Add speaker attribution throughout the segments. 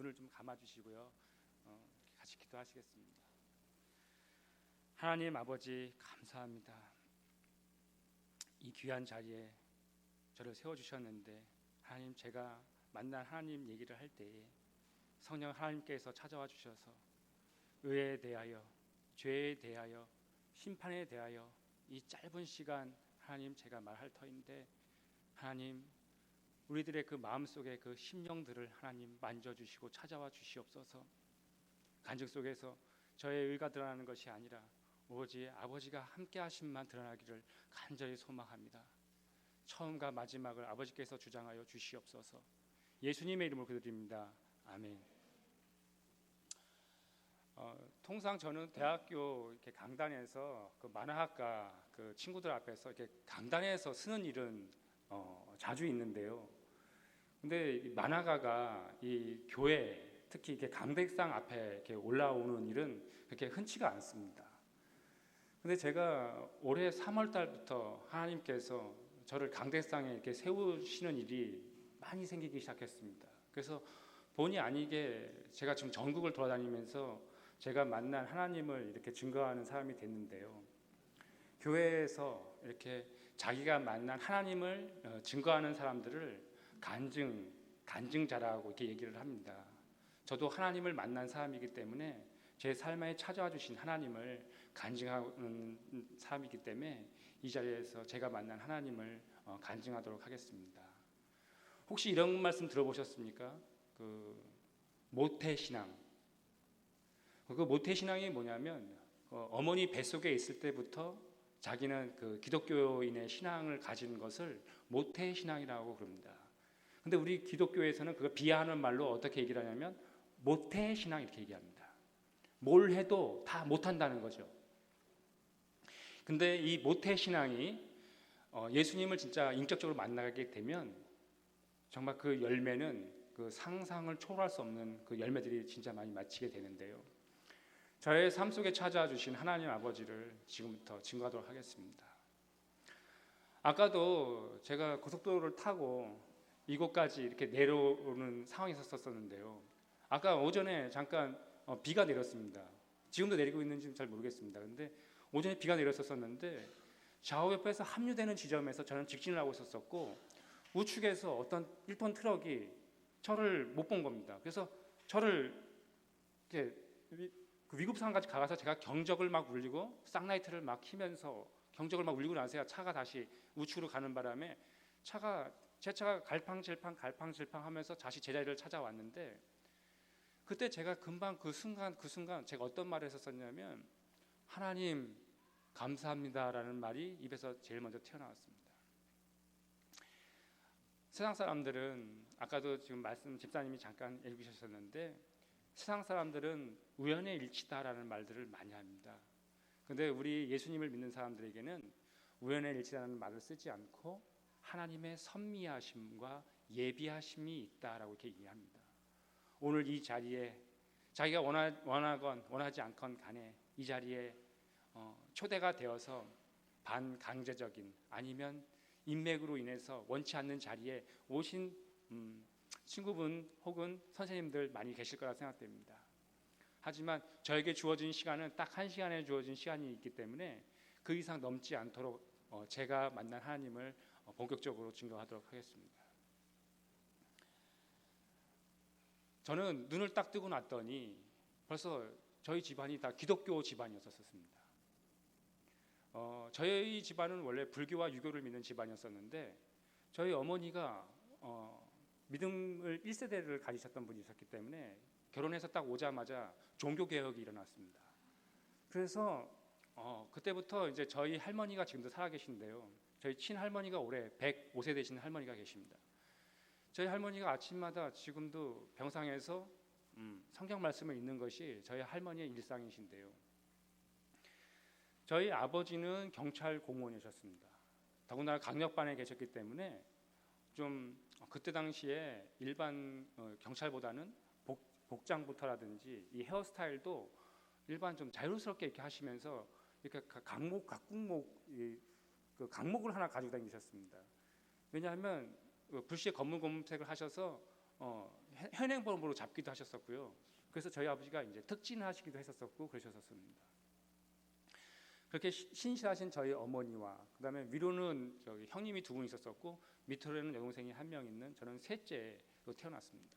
Speaker 1: 눈을 좀 감아주시고요. 같이 기도하시겠습니다. 하나님 아버지 감사합니다. 이 귀한 자리에 저를 세워주셨는데 하나님, 제가 만난 하나님 얘기를 할 때에 성령 하나님께서 찾아와 주셔서 의에 대하여, 죄에 대하여, 심판에 대하여 이 짧은 시간 하나님 제가 말할 터인데 하나님, 우리들의 그 마음속에 그 심령들을 하나님 만져주시고 찾아와 주시옵소서. 간증 속에서 저의 의가 드러나는 것이 아니라 오로지 아버지가 함께 하심만 드러나기를 간절히 소망합니다. 처음과 마지막을 아버지께서 주장하여 주시옵소서. 예수님의 이름으로 기도드립니다. 아멘. 통상 저는 대학교 이렇게 강단에서 그 만화학과 그 친구들 앞에서 이렇게 강단에서 쓰는 일은 자주 있는데요. 근데 이 만화가가 이 교회, 특히 이렇게 강백상 앞에 이렇게 올라오는 일은 그렇게 흔치가 않습니다. 근데 제가 올해 3월 달부터 하나님께서 저를 강백상에 이렇게 세우시는 일이 많이 생기기 시작했습니다. 그래서 본의 아니게 제가 지금 전국을 돌아다니면서 제가 만난 하나님을 이렇게 증거하는 사람이 됐는데요. 교회에서 이렇게 자기가 만난 하나님을 증거하는 사람들을 간증자라고 이렇게 얘기를 합니다. 저도 하나님을 만난 사람이기 때문에 제 삶에 찾아와 주신 하나님을 간증하는 사람이기 때문에 이 자리에서 제가 만난 하나님을 간증하도록 하겠습니다. 혹시 이런 말씀 들어보셨습니까? 그 모태신앙. 그 모태신앙이 뭐냐면 어머니 뱃속에 있을 때부터 자기는 그 기독교인의 신앙을 가진 것을 모태신앙이라고 그럽니다. 근데 우리 기독교에서는 그걸 비하하는 말로 어떻게 얘기를 하냐면 모태신앙 이렇게 얘기합니다. 뭘 해도 다 못한다는 거죠. 근데 이 모태신앙이 예수님을 진짜 인격적으로 만나게 되면 정말 그 열매는 그 상상을 초월할 수 없는 그 열매들이 진짜 많이 맺히게 되는데요. 저의 삶 속에 찾아와 주신 하나님 아버지를 지금부터 증거하도록 하겠습니다. 아까도 제가 고속도로를 타고 이곳까지 이렇게 내려오는 상황이 있었었는데요. 아까 오전에 잠깐 비가 내렸습니다. 지금도 내리고 있는지 잘 모르겠습니다. 근데 오전에 비가 내렸었는데 좌우 옆에서 합류되는 지점에서 저는 직진을 하고 있었었고 우측에서 어떤 1톤 트럭이 저를 못 본 겁니다. 그래서 저를 이렇게 그 위급상까지 가서 제가 경적을 막 울리고 쌍라이트를 막 키면서 경적을 막 울리고 나서야 차가 다시 우측으로 가는 바람에 제 차가 갈팡질팡 하면서 다시 제자리를 찾아왔는데 그때 제가 금방 그 순간 제가 어떤 말을 했었냐면 하나님 감사합니다라는 말이 입에서 제일 먼저 튀어나왔습니다. 세상 사람들은 아까도 지금 말씀 집사님이 잠깐 읽으셨었는데 세상 사람들은 우연의 일치다라는 말들을 많이 합니다. 그런데 우리 예수님을 믿는 사람들에게는 우연의 일치라는 말을 쓰지 않고 하나님의 섭리하심과 예비하심이 있다라고 이렇게 얘기합니다. 오늘 이 자리에 자기가 원하건 원하지 않건 간에 이 자리에 초대가 되어서 반강제적인 아니면 인맥으로 인해서 원치 않는 자리에 오신 친구분 혹은 선생님들 많이 계실 거라 생각됩니다. 하지만 저에게 주어진 시간은 딱 1시간에 주어진 시간이 있기 때문에 그 이상 넘지 않도록 제가 만난 하나님을 본격적으로 증거하도록 하겠습니다. 저는 눈을 딱 뜨고 났더니 벌써 저희 집안이 다 기독교 집안이었었습니다. 저희 집안은 원래 불교와 유교를 믿는 집안이었었는데 저희 어머니가 믿음을 1세대를 가지셨던 분이셨기 때문에 결혼해서 딱 오자마자 종교개혁이 일어났습니다. 그래서 그때부터 이제 저희 할머니가 지금도 살아계신데요. 저희 친할머니가 올해 105세 되신 할머니가 계십니다. 저희 할머니가 아침마다 지금도 병상에서 성경 말씀을 읽는 것이 저희 할머니의 일상이신데요. 저희 아버지는 경찰 공무원이셨습니다. 더군다나 강력반에 계셨기 때문에 좀 그때 당시에 일반 경찰보다는 복장부터라든지 이 헤어스타일도 일반 좀 자유스럽게 이렇게 하시면서 이렇게 강목을 하나 가지고 다니셨습니다. 왜냐하면 불시에 검은색을 하셔서 현행범으로 잡기도 하셨었고요. 그래서 저희 아버지가 이제 특진하시기도 했었었고 그러셨었습니다. 그렇게 신실하신 저희 어머니와 그다음에 위로는 저기 형님이 두 분 있었었고 밑으로는 여동생이 한 명 있는 저는 셋째로 태어났습니다.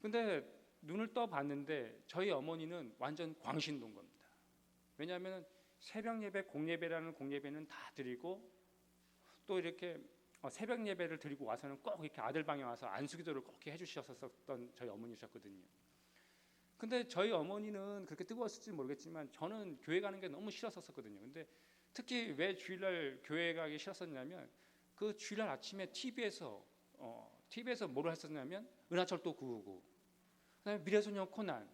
Speaker 1: 근데 눈을 떠 봤는데 저희 어머니는 완전 광신도인 겁니다. 왜냐하면 새벽 예배, 공예배라는 공예배는 다 드리고 또 이렇게 새벽 예배를 드리고 와서는 꼭 이렇게 아들 방에 와서 안수기도를 꼭 해주셨었던 저희 어머니셨거든요. 근데 저희 어머니는 그렇게 뜨거웠을지 모르겠지만 저는 교회 가는 게 너무 싫었었거든요. 근데 특히 왜 주일날 교회 가기 싫었었냐면 그 주일날 아침에 TV에서 뭐를 했었냐면 은하철도 999, 그다음에 미래소년 코난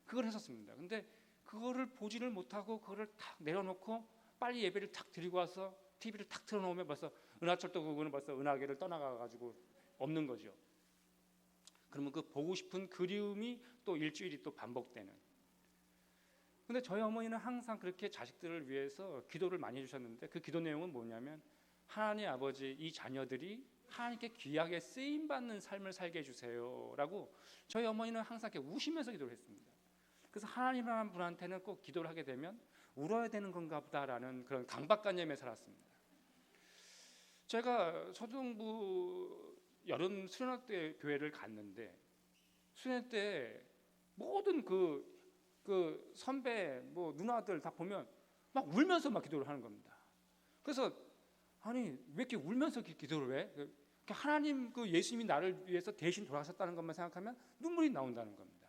Speaker 1: 그걸 했었습니다. 근데 그거를 보지를 못하고 그거를 탁 내려놓고 빨리 예배를 탁 드리고 와서 TV를 탁 틀어놓으면 벌써 은하철도 999는 벌써 은하계를 떠나가가지고 없는 거죠. 그러면 그 보고 싶은 그리움이 또 일주일이 또 반복되는. 근데 저희 어머니는 항상 그렇게 자식들을 위해서 기도를 많이 해주셨는데 그 기도 내용은 뭐냐면 하나님 아버지 이 자녀들이 하나님께 귀하게 쓰임받는 삶을 살게 해주세요라고 저희 어머니는 항상 이렇게 우시면서 기도를 했습니다. 그래서 하나님이라는 분한테는 꼭 기도를 하게 되면 울어야 되는 건가 보다라는 그런 강박관념에 살았습니다. 제가 초등부 여름 수련회 때 교회를 갔는데 수련회 때 모든 그 선배 뭐 누나들 다 보면 막 울면서 막 기도를 하는 겁니다. 그래서 아니 왜 이렇게 울면서 기도를 해? 하나님 그 예수님이 나를 위해서 대신 돌아가셨다는 것만 생각하면 눈물이 나온다는 겁니다.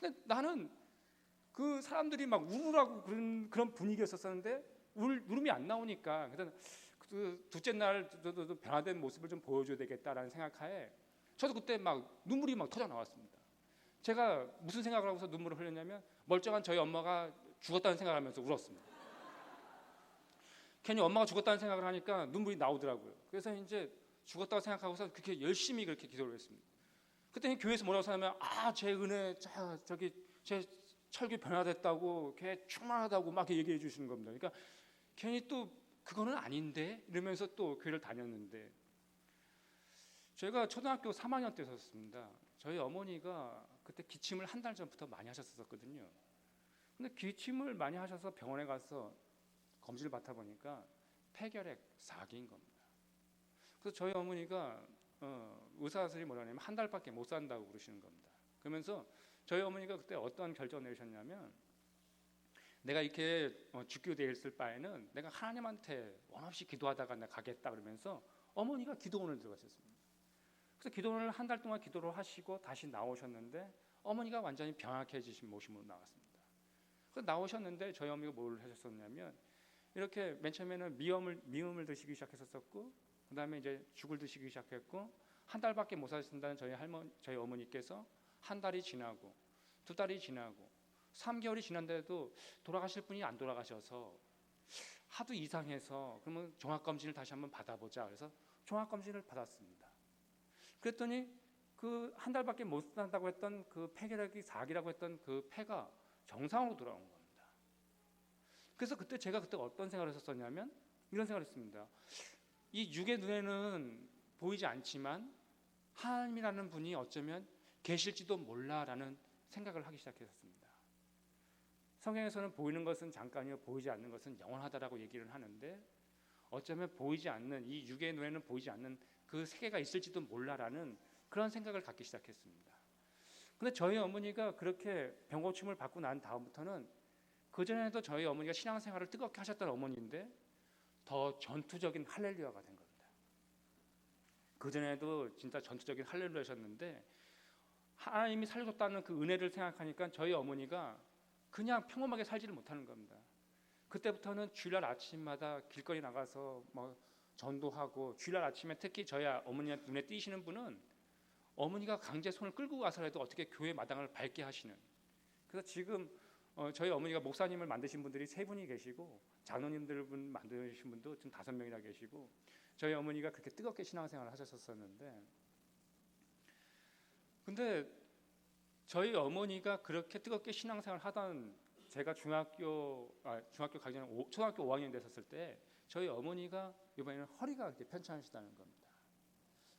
Speaker 1: 근데 나는 그 사람들이 막 울으라고 그런 분위기였었는데 울음이 안 나오니까 그 둘째 날 저도 변화된 모습을 좀 보여줘야 되겠다라는 생각하에 저도 그때 막 눈물이 막 터져 나왔습니다. 제가 무슨 생각을 하고서 눈물을 흘렸냐면 멀쩡한 저희 엄마가 죽었다는 생각을 하면서 울었습니다. 괜히 엄마가 죽었다는 생각을 하니까 눈물이 나오더라고요. 그래서 이제 죽었다고 생각하고서 그렇게 열심히 그렇게 기도를 했습니다. 그때 교회에서 뭐라고 하냐면 제 은혜 저기 제 철기 변화됐다고 걔 충만하다고 막 얘기해 주시는 겁니다. 그러니까 괜히 또 그거는 아닌데 이러면서 또 교회를 다녔는데 제가 초등학교 3학년 때였습니다. 저희 어머니가 그때 기침을 한 달 전부터 많이 하셨었거든요. 근데 기침을 많이 하셔서 병원에 가서 검진을 받아 보니까 폐결핵 4기인 겁니다. 그래서 저희 어머니가 의사들이 뭐라냐면 한 달밖에 못 산다고 그러시는 겁니다. 그러면서 저희 어머니가 그때 어떤 결정을 내리셨냐면 내가 이렇게 죽게 돼 있을 바에는 내가 하나님한테 원 없이 기도하다가 내가 가겠다 그러면서 어머니가 기도원을 들어가셨습니다. 그래서 기도원을 한 달 동안 기도를 하시고 다시 나오셨는데 어머니가 완전히 병약해지신 모습으로 나왔습니다. 그래서 나오셨는데 저희 어머니가 뭘 하셨었냐면 이렇게 맨 처음에는 미음을 드시기 시작했었고 그다음에 이제 죽을 드시기 시작했고 한 달밖에 못 사신다는 저희 어머니께서 한 달이 지나고 두 달이 지나고 3개월이 지난데도 돌아가실 분이 안 돌아가셔서 하도 이상해서 그러면 종합검진을 다시 한번 받아보자. 그래서 종합검진을 받았습니다. 그랬더니 그 한 달밖에 못 산다고 했던 그 폐결핵이 4기라고 했던 그 폐가 정상으로 돌아온 겁니다. 그래서 제가 그때 어떤 생각을 했었냐면 이런 생각을 했습니다. 이 육의 눈에는 보이지 않지만 하나님이라는 분이 어쩌면 계실지도 몰라라는 생각을 하기 시작했습니다. 성경에서는 보이는 것은 잠깐이요 보이지 않는 것은 영원하다라고 얘기를 하는데 어쩌면 보이지 않는 이 육의 눈에는 보이지 않는 그 세계가 있을지도 몰라라는 그런 생각을 갖기 시작했습니다. 근데 저희 어머니가 그렇게 병고침을 받고 난 다음부터는 그전에도 저희 어머니가 신앙생활을 뜨겁게 하셨던 어머니인데 더 전투적인 할렐루야가 된 겁니다. 그전에도 진짜 전투적인 할렐루야셨는데 하나님이 살려줬다는 그 은혜를 생각하니까 저희 어머니가 그냥 평범하게 살지를 못하는 겁니다. 그때부터는 주일날 아침마다 길거리 나가서 뭐 전도하고 주일날 아침에 특히 저희 어머니 눈에 띄시는 분은 어머니가 강제 손을 끌고 가서라도 어떻게 교회 마당을 밟게 하시는. 그래서 지금 저희 어머니가 목사님을 만드신 분들이 3분이 계시고 장로님들 분 만드신 분도 지금 5명이나 계시고 저희 어머니가 그렇게 뜨겁게 신앙생활을 하셨었는데 근데 저희 어머니가 그렇게 뜨겁게 신앙생활을 하던 제가 중학교 가기 전에 초등학교 5학년 됐었을 때 저희 어머니가 이번에는 허리가 이렇게 편찮으시다는 겁니다.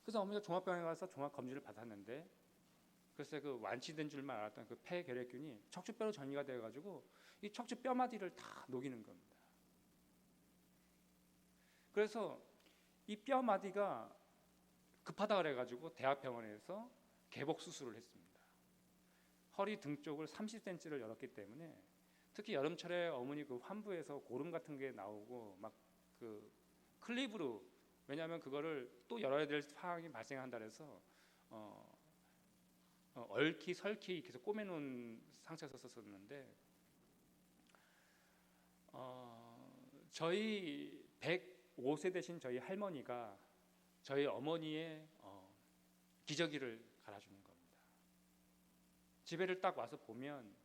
Speaker 1: 그래서 어머니가 종합병원에 가서 종합 검진을 받았는데, 글쎄 그 완치된 줄만 알았던 그 폐결핵균이 척추뼈로 전이가 되어가지고 이 척추 뼈마디를 다 녹이는 겁니다. 그래서 이 뼈마디가 급하다 그래가지고 대학병원에서 개복 수술을 했습니다. 허리 등 쪽을 30cm를 열었기 때문에, 특히 여름철에 어머니 그 환부에서 고름 같은 게 나오고 막 그 클립으로, 왜냐하면 그거를 또 열어야 될 상황이 발생한다 그래서 얽히 설키 계속 꼬매놓은 상태에서 썼었는데, 저희 105세 되신 저희 할머니가 저희 어머니의 기저귀를 갈아주는 겁니다. 집에를 딱 와서 보면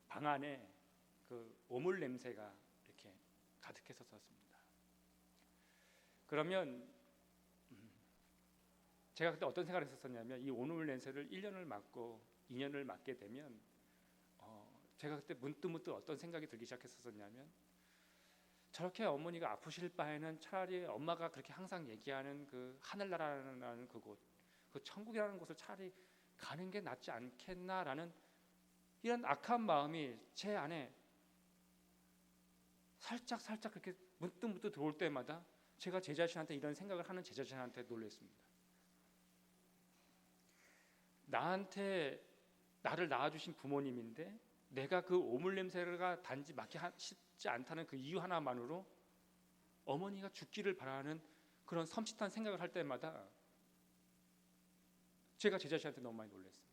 Speaker 1: 방 안에 그 오물 냄새가 이렇게 가득했었습니다. 그러면 제가 그때 어떤 생각을 했었냐면, 이 오물 냄새를 1년을 맡고 2년을 맡게 되면 제가 그때 문득 어떤 생각이 들기 시작했었냐면, 저렇게 어머니가 아프실 바에는 차라리 엄마가 그렇게 항상 얘기하는 그 하늘나라라는 그곳, 그 천국이라는 곳을 차라리 가는 게 낫지 않겠나라는 이런 악한 마음이 제 안에 살짝 그렇게 문득 들어올 때마다 제가 제 자신한테 이런 생각을 하는 제 자신한테 놀랐습니다. 나를 낳아주신 부모님인데 내가 그 오물 냄새가 단지 맡기 쉽지 않다는 그 이유 하나만으로 어머니가 죽기를 바라는 그런 섬찟한 생각을 할 때마다 제가 제 자신한테 너무 많이 놀랐습니다.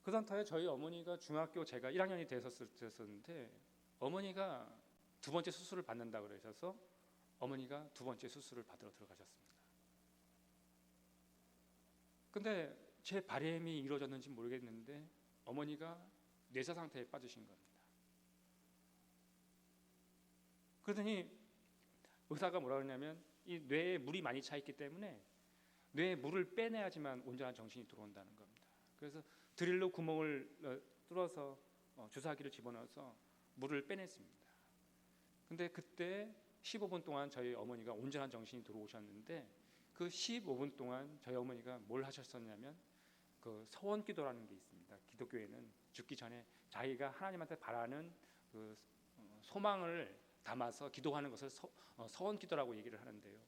Speaker 1: 그 상태에 저희 어머니가 중학교 제가 1학년이 됐었는데, 어머니가 두 번째 수술을 받는다고 그러셔서 어머니가 두 번째 수술을 받으러 들어가셨습니다. 근데 제 바람이 이루어졌는지 모르겠는데 어머니가 뇌사 상태에 빠지신 겁니다. 그러더니 의사가 뭐라 그러냐면, 이 뇌에 물이 많이 차 있기 때문에 뇌에 물을 빼내야지만 온전한 정신이 들어온다는 겁니다. 그래서 드릴로 구멍을 뚫어서 주사기를 집어넣어서 물을 빼냈습니다. 근데 그때 15분 동안 저희 어머니가 온전한 정신이 들어오셨는데, 그 15분 동안 저희 어머니가 뭘 하셨었냐면, 그 서원기도라는 게 있습니다. 기독교에는 죽기 전에 자기가 하나님한테 바라는 그 소망을 담아서 기도하는 것을 서원기도라고 얘기를 하는데요.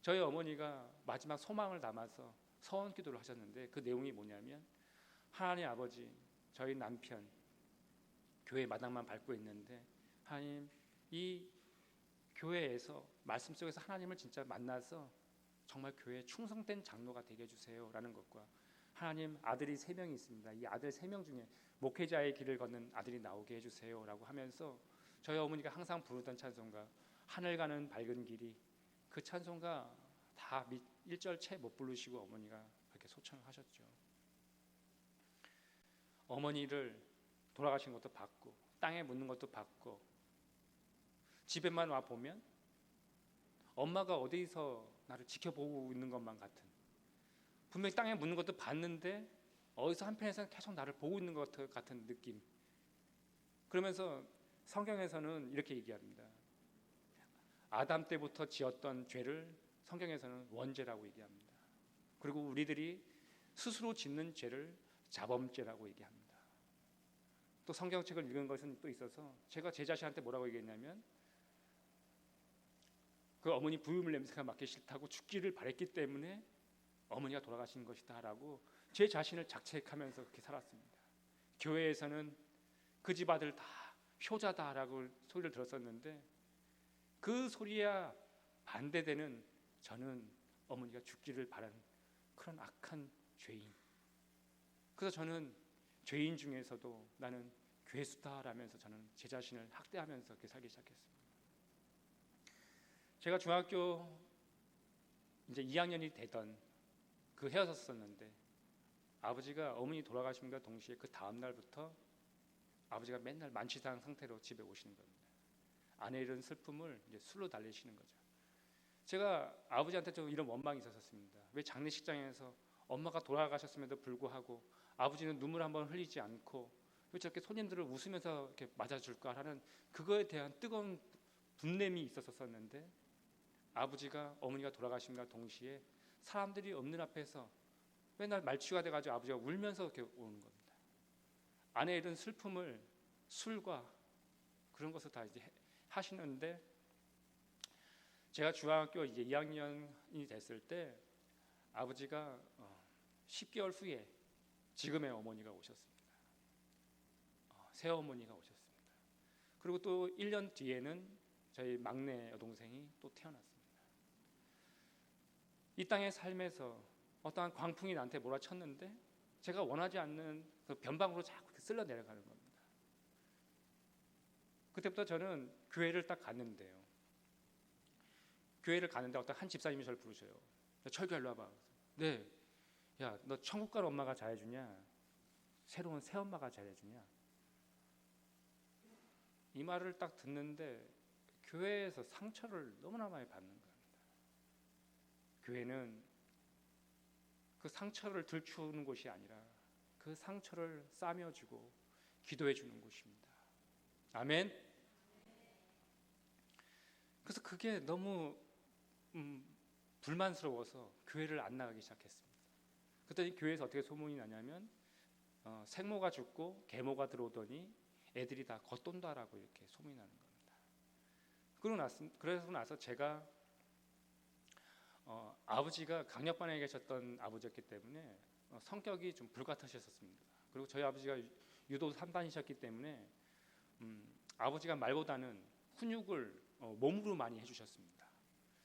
Speaker 1: 저희 어머니가 마지막 소망을 담아서 서원기도를 하셨는데, 그 내용이 뭐냐면, 하나님 아버지, 저희 남편 교회 마당만 밟고 있는데 하나님, 이 교회에서 말씀 속에서 하나님을 진짜 만나서 정말 교회에 충성된 장로가 되게 해주세요 라는 것과, 하나님 아들이 3명이 있습니다. 이 아들 3명 중에 목회자의 길을 걷는 아들이 나오게 해주세요 라고 하면서 저희 어머니가 항상 부르던 찬송가 하늘 가는 밝은 길이, 그 찬송가 다 1절 채 못 부르시고 어머니가 그렇게 소천을 하셨죠. 어머니를 돌아가신 것도 봤고 땅에 묻는 것도 봤고, 집에만 와 보면 엄마가 어디서 나를 지켜보고 있는 것만 같은, 분명히 땅에 묻는 것도 봤는데 어디서 한편에서는 계속 나를 보고 있는 것 같은 느낌. 그러면서 성경에서는 이렇게 얘기합니다. 아담 때부터 지었던 죄를 성경에서는 원죄라고 얘기합니다. 그리고 우리들이 스스로 짓는 죄를 자범죄라고 얘기합니다. 또 성경책을 읽은 것은 또 있어서 제가 제 자신한테 뭐라고 얘기했냐면, 그 어머니 부유물 냄새가 맡기 싫다고 죽기를 바랬기 때문에 어머니가 돌아가신 것이다 라고 제 자신을 자책하면서 그렇게 살았습니다. 교회에서는 그 집 아들 다 효자다 라고 소리를 들었었는데, 그 소리야 반대되는 저는 어머니가 죽기를 바란 그런 악한 죄인. 그래서 저는 죄인 중에서도 나는 괴수다라면서 저는 제 자신을 학대하면서 그렇게 살기 시작했습니다. 제가 중학교 이제 2학년이 되던 그 헤어졌었는데, 아버지가 어머니 돌아가심과 동시에 그 다음 날부터 아버지가 맨날 만취상 상태로 집에 오시는 겁니다. 아내 잃은 슬픔을 이제 술로 달래시는 거죠. 제가 아버지한테 좀 이런 원망이 있었습니다. 왜 장례식장에서 엄마가 돌아가셨음에도 불구하고 아버지는 눈물 한번 흘리지 않고 왜 저렇게 손님들을 웃으면서 이렇게 맞아줄까 하는 그거에 대한 뜨거운 분냄이 있었었는데 아버지가 어머니가 돌아가심과 동시에 사람들이 없는 앞에서 맨날 말취가 돼가지고 아버지가 울면서 이렇게 오는 겁니다. 아내에 이른 슬픔을 술과 그런 것을 다 이제 하시는데 제가 중학교 이제 2학년이 됐을 때 아버지가 10개월 후에 지금의 어머니가 오셨습니다. 새어머니가 오셨습니다. 그리고 또 1년 뒤에는 저희 막내 여동생이 또 태어났습니다. 이 땅의 삶에서 어떠한 광풍이 나한테 몰아쳤는데 제가 원하지 않는 그 변방으로 자꾸 쓸려 내려가는 겁니다. 그때부터 저는 교회를 딱 갔는데요. 교회를 가는데 어떤 한 집사님이 저를 부르셔요. 철교하러 와봐. 네. 야, 너 천국 갈 엄마가 잘해주냐? 새로운 새엄마가 잘해주냐? 이 말을 딱 듣는데 교회에서 상처를 너무나 많이 받는 겁니다. 교회는 그 상처를 들추는 곳이 아니라 그 상처를 싸매주고 기도해 주는 곳입니다. 아멘. 그래서 그게 너무 불만스러워서 교회를 안 나가기 시작했습니다. 그때 교회에서 어떻게 소문이 나냐면 생모가 죽고 계모가 들어오더니 애들이 다 겉돈다라고 이렇게 소문이 나는 겁니다. 그래서 나서 제가 아버지가 강력반에 계셨던 아버지였기 때문에 성격이 좀 불같으셨습니다. 그리고 저희 아버지가 유도 3반이셨기 때문에 아버지가 말보다는 훈육을 몸으로 많이 해주셨습니다.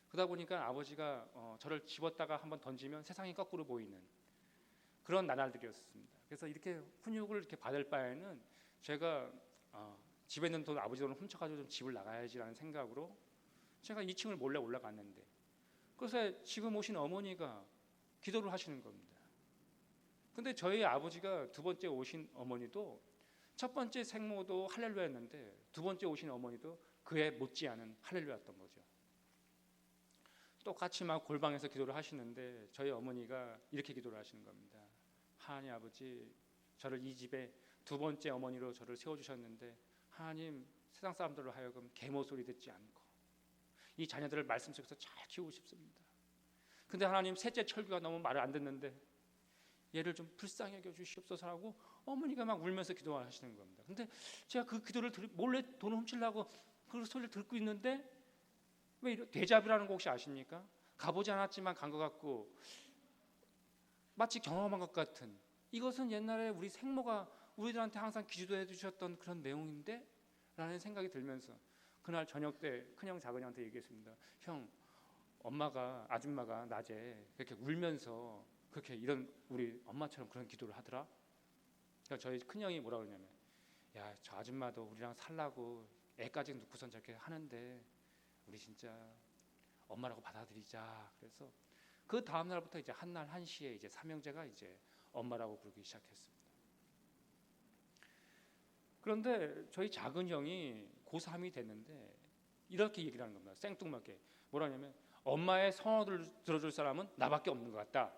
Speaker 1: 그러다 보니까 아버지가 저를 집었다가 한번 던지면 세상이 거꾸로 보이는 그런 나날들이었습니다. 그래서 이렇게 훈육을 이렇게 받을 바에는 제가 집에 있는 돈 아버지 돈을 훔쳐가지고 좀 집을 나가야지라는 생각으로 제가 2층을 몰래 올라갔는데 그래서 지금 오신 어머니가 기도를 하시는 겁니다. 근데 저희 아버지가 두 번째 오신 어머니도 첫 번째 생모도 할렐루야였는데 두 번째 오신 어머니도 그에 못지않은 할렐루야였던 거죠. 똑같이 막 골방에서 기도를 하시는데 저희 어머니가 이렇게 기도를 하시는 겁니다. 하나님 아버지, 저를 이 집에 두 번째 어머니로 저를 세워주셨는데 하나님, 세상 사람들로 하여금 계모 소리 듣지 않고 이 자녀들을 말씀 속에서 잘 키우고 싶습니다. 근데 하나님, 셋째 철규가 너무 말을 안 듣는데 얘를 좀 불쌍히 여겨 주시옵소서라고 어머니가 막 울면서 기도하시는 겁니다. 근데 제가 그 기도를 몰래 돈을 훔치려고 그 소리를 듣고 있는데 왜 이런 데자뷰라는 거 혹시 아십니까? 가보지 않았지만 간 것 같고 마치 경험한 것 같은, 이것은 옛날에 우리 생모가 우리들한테 항상 기도해 주셨던 그런 내용인데? 라는 생각이 들면서 그날 저녁 때 큰형 작은형한테 얘기했습니다. 형, 엄마가, 아줌마가 낮에 그렇게 울면서 그렇게 이런 우리 엄마처럼 그런 기도를 하더라. 그러니까 저희 큰형이 뭐라 그러냐면, 야, 저 아줌마도 우리랑 살라고 애까지 놓고선 저렇게 하는데 우리 진짜 엄마라고 받아들이자. 그래서 그 다음 날부터 이제 한날 한시에 이제 삼형제가 이제 엄마라고 부르기 시작했습니다. 그런데 저희 작은 형이 고3이 됐는데 이렇게 얘기를 하는 겁니다. 생뚱맞게 뭐라냐면, 엄마의 선언을 들어줄 사람은 나밖에 없는 것 같다.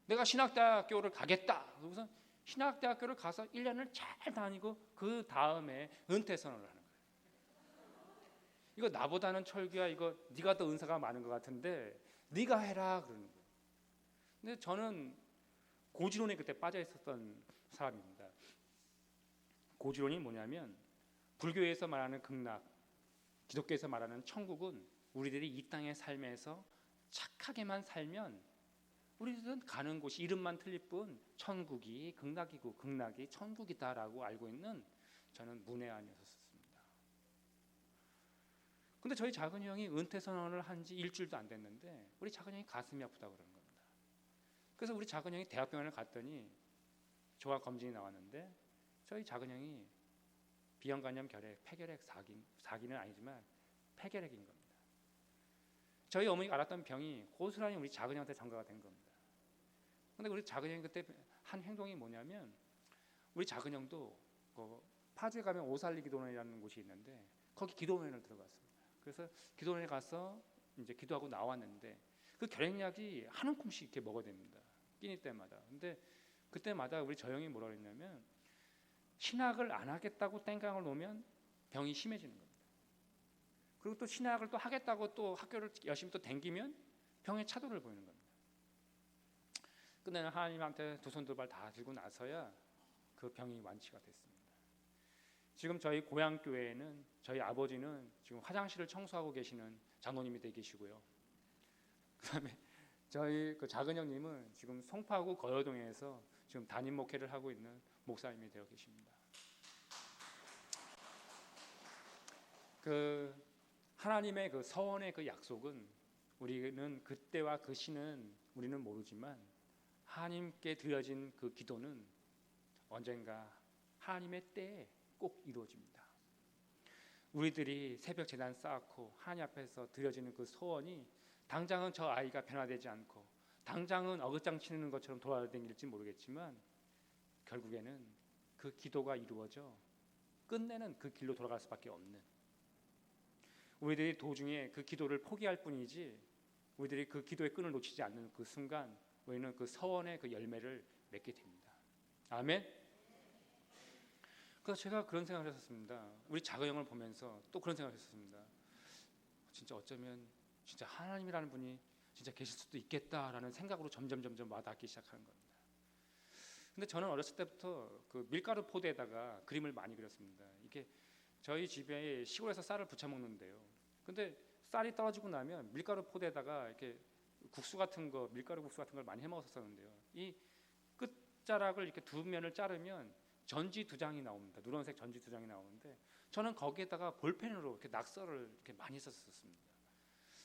Speaker 1: 내가 신학대학교를 가겠다. 그래서 신학대학교를 가서 1년을 잘 다니고 그 다음에 은퇴 선언을 하는 거예요. 이거 나보다는 철규야, 이거 네가 더 은사가 많은 것 같은데 네가 해라 그러는 거예요. 근데 저는 고지론에 그때 빠져 있었던 사람입니다. 고지론이 뭐냐면, 불교에서 말하는 극락, 기독교에서 말하는 천국은 우리들이 이 땅의 삶에서 착하게만 살면 우리들은 가는 곳이 이름만 틀릴 뿐 천국이 극락이고 극락이 천국이다라고 알고 있는 저는 문외한이었습니다. 근데 저희 작은 형이 은퇴 선언을 한 지 일주일도 안 됐는데 우리 작은 형이 가슴이 아프다고 그러는 겁니다. 그래서 우리 작은 형이 대학병원을 갔더니 종합 검진이 나왔는데 저희 작은 형이 비형간염 결핵, 폐결핵, 사기는 아니지만 폐결핵인 겁니다. 저희 어머니가 앓았던 병이 고스란히 우리 작은 형한테 전가가 된 겁니다. 근데 우리 작은 형이 그때 한 행동이 뭐냐면, 우리 작은 형도 파주에 가면 오살리 기도원이라는 곳이 있는데 거기 기도원을 들어갔습니다. 그래서 기도원에 가서 이제 기도하고 나왔는데 그 결핵약이 한 움큼씩 이렇게 먹어야 됩니다. 끼니 때마다. 근데 그때마다 우리 저 형이 뭐라 그랬냐면, 신학을 안 하겠다고 땡깡을 놓으면 병이 심해지는 겁니다. 그리고 또 신학을 또 하겠다고 또 학교를 열심히 또 댕기면 병의 차도를 보이는 겁니다. 끝내는 하나님한테 두 손 두 발 다 들고 나서야 그 병이 완치가 됐습니다. 지금 저희 고향 교회에는 저희 아버지는 지금 화장실을 청소하고 계시는 장로님이 되어 계시고요. 그다음에 저희 그 작은 형님은 지금 송파구 거여동에서 지금 담임 목회를 하고 있는 목사님이 되어 계십니다. 그 하나님의 그 서원의 그 약속은 우리는 그때와 그 시는 우리는 모르지만 하나님께 드려진 그 기도는 언젠가 하나님의 때에 꼭 이루어집니다. 우리들이 새벽 제단 쌓고 하나님 앞에서 드려지는 그 소원이 당장은 저 아이가 변화되지 않고 당장은 어긋장 치는 것처럼 돌아다닐지 모르겠지만 결국에는 그 기도가 이루어져 끝내는 그 길로 돌아갈 수밖에 없는, 우리들이 도중에 그 기도를 포기할 뿐이지 우리들이 그 기도의 끈을 놓치지 않는 그 순간 우리는 그 서원의 그 열매를 맺게 됩니다. 아멘. 그래서 제가 그런 생각을 했었습니다. 우리 작은 형을 보면서 또 그런 생각을 했었습니다. 진짜 어쩌면 진짜 하나님이라는 분이 진짜 계실 수도 있겠다라는 생각으로 점점 와닿기 시작하는 겁니다. 근데 저는 어렸을 때부터 그 밀가루 포대에다가 그림을 많이 그렸습니다. 이게 저희 집에 시골에서 쌀을 부쳐 먹는데요. 근데 쌀이 떨어지고 나면 밀가루 포대에다가 이렇게 국수 같은 거, 밀가루 국수 같은 걸 많이 해 먹었었는데요. 이 끝자락을 이렇게 두 면을 자르면 전지 두 장이 나옵니다. 누런색 전지 두 장이 나오는데 저는 거기에다가 볼펜으로 이렇게 낙서를 이렇게 많이 썼었습니다.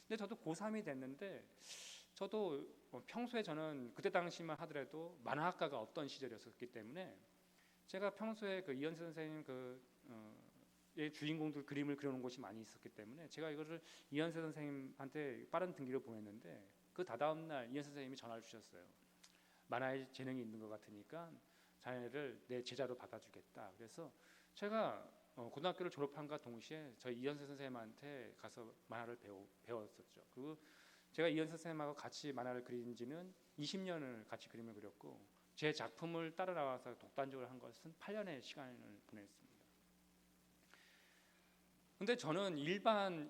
Speaker 1: 근데 저도 고3이 됐는데 저도 평소에 저는 그때 당시만 하더라도 만화학과가 없던 시절이었기 때문에 제가 평소에 그 이현세 선생님 의 주인공들 그림을 그려놓은 곳이 많이 있었기 때문에 제가 이거를 이현세 선생님한테 빠른 등기를 보냈는데 그 다다음 날 이현세 선생님이 전화를 주셨어요. 만화에 재능이 있는 것 같으니까 자네를 내 제자로 받아주겠다. 그래서 제가 고등학교를 졸업한과 동시에 저희 이현세 선생님한테 가서 만화를 배웠었죠. 그리고 제가 이현세 선생님하고 같이 만화를 그린 지는 20년을 같이 그림을 그렸고 제 작품을 따라 나와서 독단적으로 한 것은 8년의 시간을 보냈습니다. 근데 저는 일반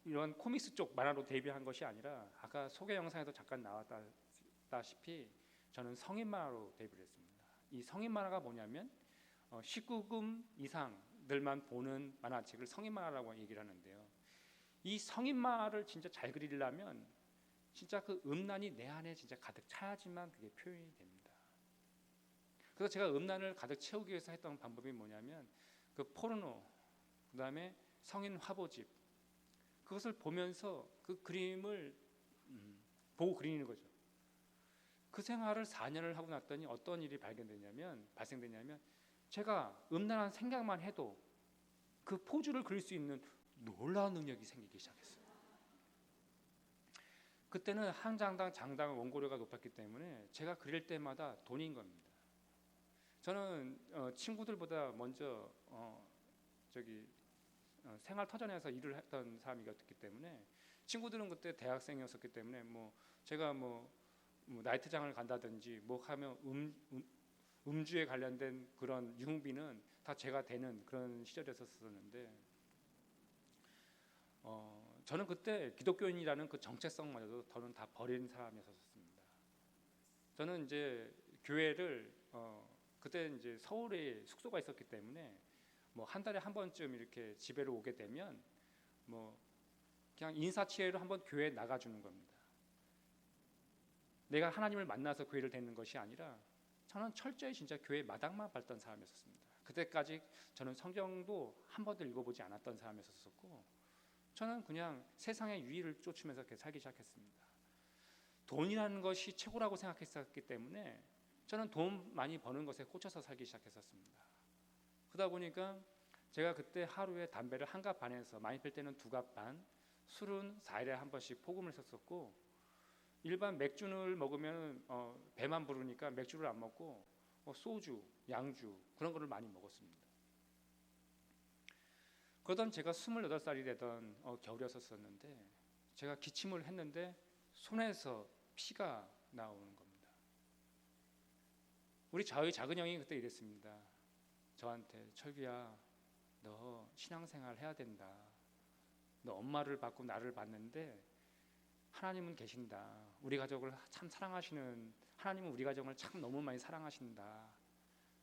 Speaker 1: 이런 코믹스 쪽 만화로 데뷔한 것이 아니라 아까 소개 영상에도 잠깐 나왔다시피 저는 성인 만화로 데뷔를 했습니다. 이 성인 만화가 뭐냐면 19금 이상들만 보는 만화책을 성인 만화라고 얘기를 하는데요. 이 성인 만화를 진짜 잘 그리려면 진짜 그 음란이 내 안에 진짜 가득 차야지만 그게 표현이 됩니다. 그래서 제가 음란을 가득 채우기 위해서 했던 방법이 뭐냐면 그 포르노, 그다음에 성인 화보집, 그것을 보면서 그 그림을 보고 그리는 거죠. 그 생활을 4년을 하고 났더니 어떤 일이 발생되냐면 제가 음란한 생각만 해도 그 포즈를 그릴 수 있는 놀라운 능력이 생기기 시작했어요. 그때는 한 장당 원고료가 높았기 때문에 제가 그릴 때마다 돈인 겁니다. 저는 친구들보다 먼저 생활 터전에서 일을 했던 사람이었기 때문에 친구들은 그때 대학생이었었기 때문에 제가 나이트장을 간다든지 하면 음주에 관련된 그런 유흥비는 다 제가 대는 그런 시절이었었는데 저는 그때 기독교인이라는 그 정체성마저도 저는 다 버린 사람이었습니다. 저는 이제 교회를 그때 이제 서울에 숙소가 있었기 때문에 한 달에 한 번쯤 이렇게 집에를 오게 되면 그냥 인사치레로 한번 교회에 나가주는 겁니다. 내가 하나님을 만나서 교회를 다니는 것이 아니라 저는 철저히 진짜 교회 마당만 밟던 사람이었습니다. 그때까지 저는 성경도 한 번도 읽어보지 않았던 사람이었었고 저는 그냥 세상의 유의를 쫓으면서 이렇게 살기 시작했습니다. 돈이라는 것이 최고라고 생각했었기 때문에 저는 돈 많이 버는 것에 꽂혀서 살기 시작했었습니다. 그러다 보니까 제가 그때 하루에 담배를 한 갑 반에서 많이 필 때는 두 갑 반, 술은 4일에 한 번씩 포금을 썼었고 일반 맥주를 먹으면 배만 부르니까 맥주를 안 먹고 소주, 양주 그런 거를 많이 먹었습니다. 그러던 제가 28살이 되던 겨울이었었는데 제가 기침을 했는데 손에서 피가 나오는 겁니다. 저희 작은 형이 그때 이랬습니다. 저한테, 철규야, 너 신앙생활 해야 된다. 너 엄마를 받고 나를 봤는데 하나님은 계신다. 우리 가족을 참 사랑하시는 하나님은 우리 가정을 참 너무 많이 사랑하신다.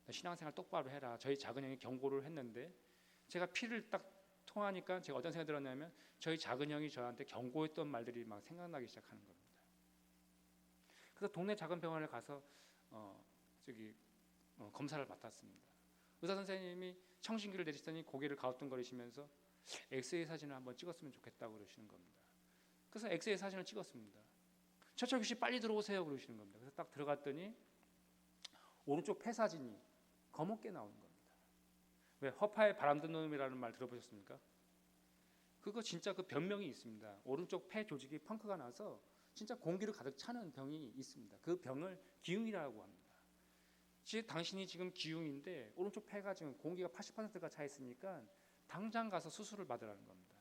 Speaker 1: 너 신앙생활 똑바로 해라. 저희 작은 형이 경고를 했는데 제가 피를 딱 통하니까 제가 어떤 생각이 들었냐면 저희 작은 형이 저한테 경고했던 말들이 막 생각나기 시작하는 겁니다. 그래서 동네 작은 병원에 가서 검사를 맡았습니다. 의사 선생님이 청신기를 내리시더니 고개를 가우뚱거리시면서 엑스레이 사진을 한번 찍었으면 좋겠다고 그러시는 겁니다. 그래서 엑스레이 사진을 찍었습니다. 최철규 씨 빨리 들어오세요 그러시는 겁니다. 그래서 딱 들어갔더니 오른쪽 폐 사진이 검게 나오는 겁니다. 왜 허파에 바람 든 놈이라는 말 들어보셨습니까? 그거 진짜 그 병명이 있습니다. 오른쪽 폐 조직이 펑크가 나서 진짜 공기를 가득 차는 병이 있습니다. 그 병을 기흉이라고 합니다. 당신이 지금 기흉인데 오른쪽 폐가 지금 공기가 80%가 차 있으니까 당장 가서 수술을 받으라는 겁니다.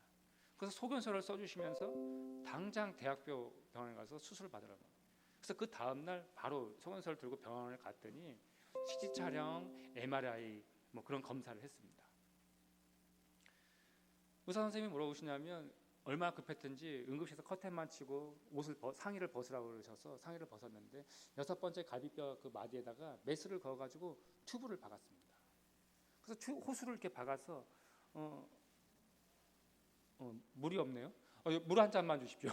Speaker 1: 그래서 소견서를 써주시면서 당장 대학병원에 가서 수술을 받으라고 합니다. 그래서 그 다음날 바로 소견서를 들고 병원을 갔더니 CT 촬영, MRI 뭐 그런 검사를 했습니다. 의사 선생님이 뭐라고 하시냐면 얼마나 급했든지 응급실에서 커튼만 치고 상의를 벗으라고 그러셔서 상의를 벗었는데 6번째 갈비뼈 그 마디에다가 메스를 그어가지고 튜브를 박았습니다. 그래서 호수를 이렇게 박아서 물이 없네요. 물 한 잔만 주십시오.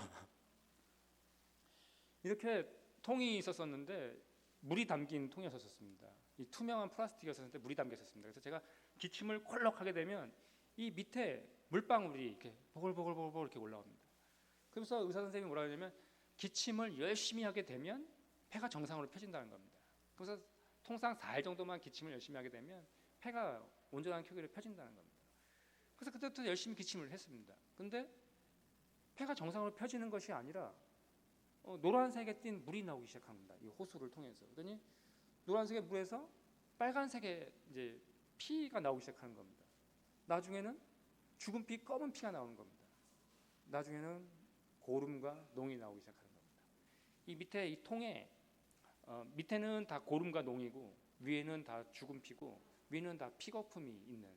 Speaker 1: 이렇게 통이 있었었는데 물이 담긴 통이었었습니다. 이 투명한 플라스틱이었었는데 물이 담겨 있었습니다. 그래서 제가 기침을 콜록 하게 되면 이 밑에 물방울이 이렇게 보글보글 이렇게 올라옵니다. 그래서 의사 선생님이 뭐라 하냐면 기침을 열심히 하게 되면 폐가 정상으로 펴진다는 겁니다. 그래서 통상 4일 정도만 기침을 열심히 하게 되면 폐가 온전한 크기로 펴진다는 겁니다. 그래서 그때부터 열심히 기침을 했습니다. 근데 폐가 정상으로 펴지는 것이 아니라 노란색에 띈 물이 나오기 시작합니다. 이 호수를 통해서. 그러더니 노란색의 물에서 빨간색의 이제 피가 나오기 시작하는 겁니다. 나중에는 죽은 피, 검은 피가 나오는 겁니다. 나중에는 고름과 농이 나오기 시작하는 겁니다. 이 밑에 이 통에 밑에는 다 고름과 농이고 위에는 다 죽은 피고 위는 다 피거품이 있는,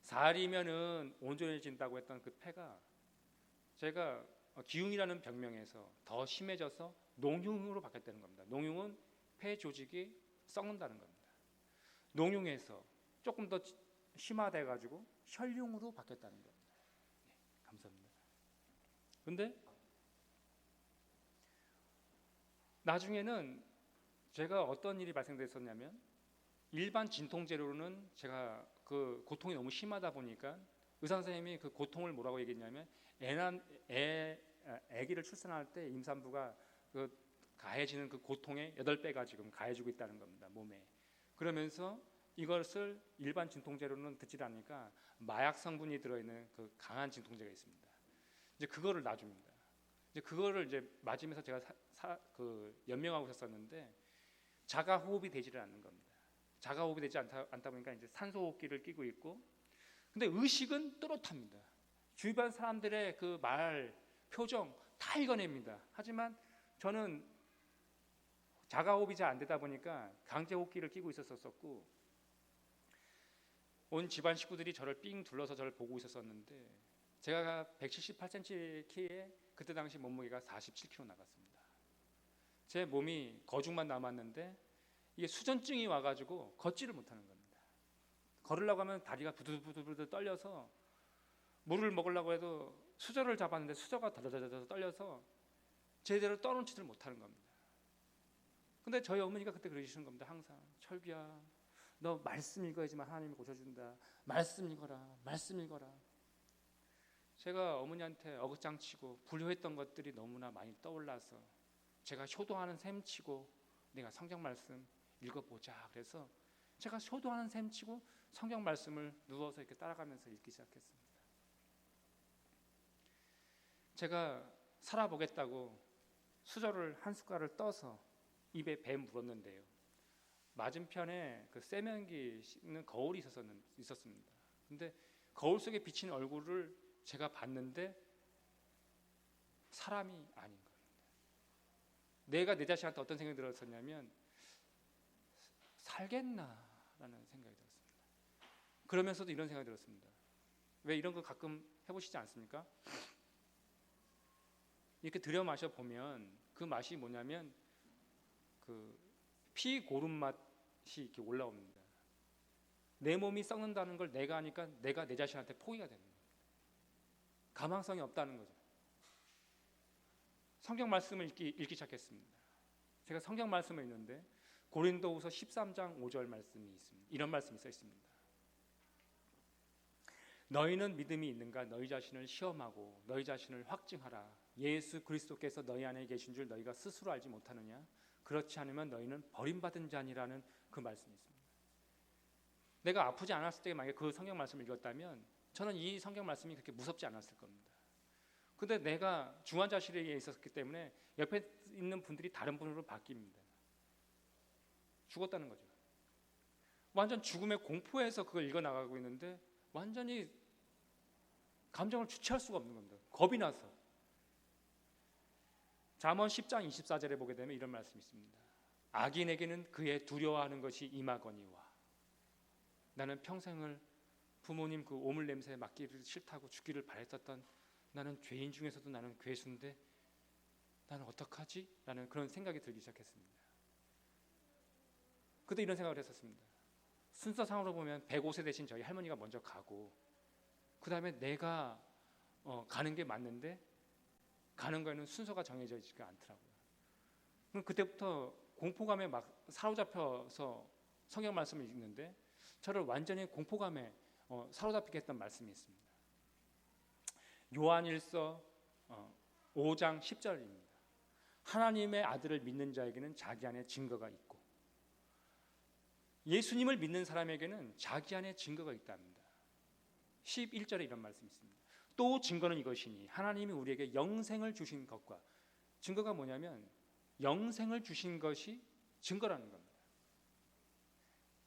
Speaker 1: 사흘이면은 온전해진다고 했던 그 폐가 제가 기흉이라는 병명에서 더 심해져서 농흉으로 바뀌었다는 겁니다. 농흉은 폐 조직이 썩는다는 겁니다. 농흉에서 조금 더 심화돼 가지고 혈흉으로 바뀌었다는 겁니다. 네, 감사합니다. 근데 나중에는 제가 어떤 일이 발생됐었냐면 일반 진통제로는 제가 그 고통이 너무 심하다 보니까 의사 선생님이 그 고통을 뭐라고 얘기했냐면 아기를 출산할 때 임산부가 그 가해지는 그 고통의 8배가 지금 가해지고 있다는 겁니다, 몸에. 그러면서 이것을 일반 진통제로는 듣지 않으니까 마약 성분이 들어있는 그 강한 진통제가 있습니다. 이제 그거를 놔줍니다. 이제 그거를 이제 맞으면서 제가 연명하고 있었는데 자가 호흡이 되지를 않는 겁니다. 자가 호흡이 되지 않다 보니까 이제 산소 호흡기를 끼고 있고, 근데 의식은 또렷합니다. 주변 사람들의 그 말, 표정 다 읽어냅니다. 하지만 저는 자가 호흡이 잘 안 되다 보니까 강제 호흡기를 끼고 있었었고, 온 집안 식구들이 저를 삥 둘러서 저를 보고 있었었는데 제가 178cm 키에 그때 당시 몸무게가 47kg 나갔습니다. 제 몸이 거죽만 남았는데 이게 수전증이 와가지고 걷지를 못하는 겁니다. 걸으려고 하면 다리가 부들부들 떨려서 물을 먹으려고 해도 수저를 잡았는데 수저가 더더더더 떨려서 제대로 떠놓지를 못하는 겁니다. 근데 저희 어머니가 그때 그러시는 겁니다. 항상 철규야, 너 말씀 읽어야지만 하나님이 고쳐준다. 말씀 읽어라, 말씀 읽어라. 제가 어머니한테 어긋장치고 불효했던 것들이 너무나 많이 떠올라서 제가 효도하는 셈치고 내가 성경 말씀 읽어보자 그래서 제가 효도하는 셈치고 성경 말씀을 누워서 이렇게 따라가면서 읽기 시작했습니다. 제가 살아보겠다고 수저를 한 숟갈을 떠서 입에 배 물었는데요, 맞은편에 그 세면기 씻는 거울이 있었습니다. 근데 거울 속에 비친 얼굴을 제가 봤는데 사람이 아닌 겁니다. 내가 내 자신한테 어떤 생각이 들었었냐면 살겠나라는 생각이 들었습니다. 그러면서도 이런 생각이 들었습니다. 왜 이런 거 가끔 해보시지 않습니까? 이렇게 들여 마셔 보면 그 맛이 뭐냐면 그 피 고른 맛이 이렇게 올라옵니다. 내 몸이 썩는다는 걸 내가 아니까 내가 내 자신한테 포기가 되는 거예요. 가망성이 없다는 거죠. 성경 말씀을 읽기 시작했습니다. 제가 성경 말씀을 읽는데 고린도후서 13장 5절 말씀이 있습니다. 이런 말씀이 써 있습니다. 너희는 믿음이 있는가? 너희 자신을 시험하고 너희 자신을 확증하라. 예수 그리스도께서 너희 안에 계신 줄 너희가 스스로 알지 못하느냐? 그렇지 않으면 너희는 버림받은 자니라는 그 말씀이 있습니다. 내가 아프지 않았을 때 만약에 그 성경 말씀을 읽었다면 저는 이 성경 말씀이 그렇게 무섭지 않았을 겁니다. 근데 내가 중환자실에 있었기 때문에 옆에 있는 분들이 다른 분으로 바뀝니다. 죽었다는 거죠. 완전 죽음의 공포에서 그걸 읽어나가고 있는데 완전히 감정을 주체할 수가 없는 겁니다. 겁이 나서. 잠언 10장 24절에 보게 되면 이런 말씀이 있습니다. 악인에게는 그의 두려워하는 것이 임하거니와. 나는 평생을 부모님 그 오물 냄새에 맡기를 싫다고 죽기를 바랬었던 나는 죄인 중에서도 나는 괴수인데 나는 어떡하지? 라는 그런 생각이 들기 시작했습니다. 그때 이런 생각을 했었습니다. 순서상으로 보면 105세 되신 저희 할머니가 먼저 가고 그 다음에 내가 가는 게 맞는데 가는 거에는 순서가 정해져 있지가 않더라고요. 그럼 그때부터 공포감에 막 사로잡혀서 성경 말씀을 읽는데 저를 완전히 공포감에 사로잡히게 했던 말씀이 있습니다. 요한일서 5장 10절입니다. 하나님의 아들을 믿는 자에게는 자기 안에 증거가 있고 예수님을 믿는 사람에게는 자기 안에 증거가 있답니다. 11절에 이런 말씀이 있습니다. 또 증거는 이것이니 하나님이 우리에게 영생을 주신 것과 증거가 뭐냐면 영생을 주신 것이 증거라는 겁니다.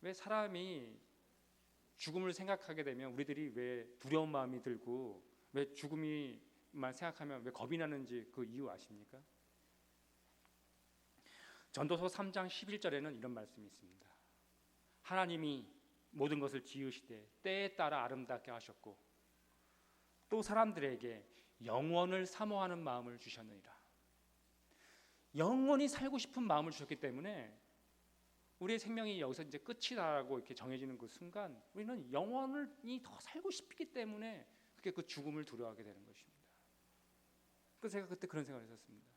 Speaker 1: 왜 사람이 죽음을 생각하게 되면 우리들이 왜 두려운 마음이 들고 왜 죽음이만 생각하면 왜 겁이 나는지 그 이유 아십니까? 전도서 3장 11절에는 이런 말씀이 있습니다. 하나님이 모든 것을 지으시되 때에 따라 아름답게 하셨고 또 사람들에게 영원을 사모하는 마음을 주셨느니라. 영원히 살고 싶은 마음을 주셨기 때문에 우리의 생명이 여기서 이제 끝이다라고 이렇게 정해지는 그 순간 우리는 영원히 더 살고 싶기 때문에 그렇게 그 죽음을 두려워하게 되는 것입니다. 그래서 제가 그때 그런 생각을 했었습니다.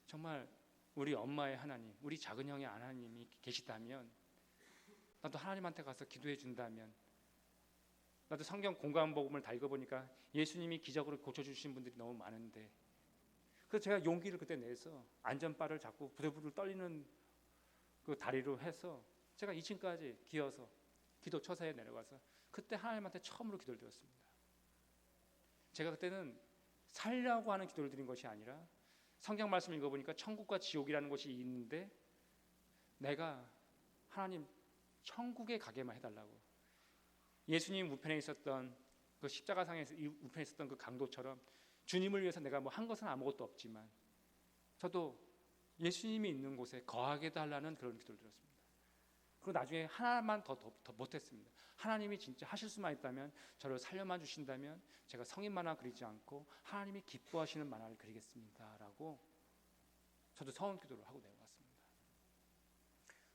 Speaker 1: 정말 우리 엄마의 하나님, 우리 작은 형의 하나님이 계시다면 나도 하나님한테 가서 기도해 준다면 나도 성경 공간 복음을 다 읽어보니까 예수님이 기적으로 고쳐주신 분들이 너무 많은데 그래서 제가 용기를 그때 내서 안전바를 잡고 부들부들 떨리는 그 다리로 해서 제가 2층까지 기어서 기도 처사에 내려가서 그때 하나님한테 처음으로 기도를 드렸습니다. 제가 그때는 살려고 하는 기도를 드린 것이 아니라 성경 말씀을 읽어보니까 천국과 지옥이라는 것이 있는데 내가 하나님 천국에 가게만 해달라고 예수님 우편에 있었던 그 십자가상에서 우편에 있었던 그 강도처럼 주님을 위해서 내가 뭐 한 것은 아무것도 없지만 저도 예수님이 있는 곳에 거하게 달라는 그런 기도를 드렸습니다. 그리고 나중에 하나만 더 못했습니다. 하나님이 진짜 하실 수만 있다면 저를 살려만 주신다면 제가 성인 만화 그리지 않고 하나님이 기뻐하시는 만화를 그리겠습니다 라고 저도 서원 기도를 하고 내려갔습니다.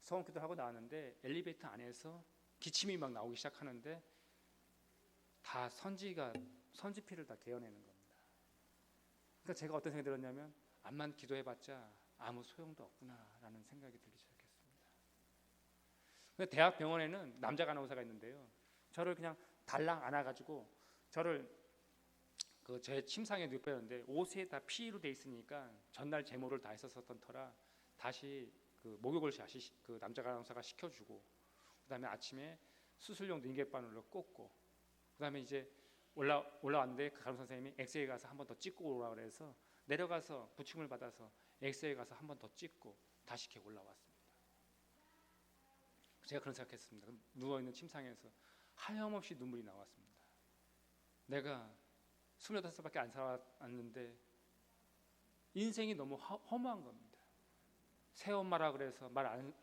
Speaker 1: 서원 기도를 하고 나왔는데 엘리베이터 안에서 기침이 막 나오기 시작하는데 다 선지피를 다 개어내는 겁니다. 그러니까 제가 어떤 생각이 들었냐면 암만 기도해봤자 아무 소용도 없구나라는 생각이 들기 시작했습니다. 대학 병원에는 남자 간호사가 있는데요. 저를 그냥 달랑 안아가지고 저를 그 제 침상에 눕혔는데 옷에 다 피로 돼 있으니까 전날 제모를 다 했었던 터라 다시 그 목욕을 다시 그 남자 간호사가 시켜주고 그다음에 아침에 수술용 링겔바늘로 꽂고 그다음에 이제 올라왔는데 그 간호사 선생님이 엑스레이 가서 한 번 더 찍고 오라고 그래서 내려가서 부침을 받아서 엑스레이 가서 한 번 더 찍고 다시 이렇게 올라왔습니다. 제가 그런 생각했습니다. 누워있는 침상에서 하염없이 눈물이 나왔습니다. 내가 25살밖에 안 살았는데 인생이 너무 허무한 겁니다. 새엄마라 그래서 말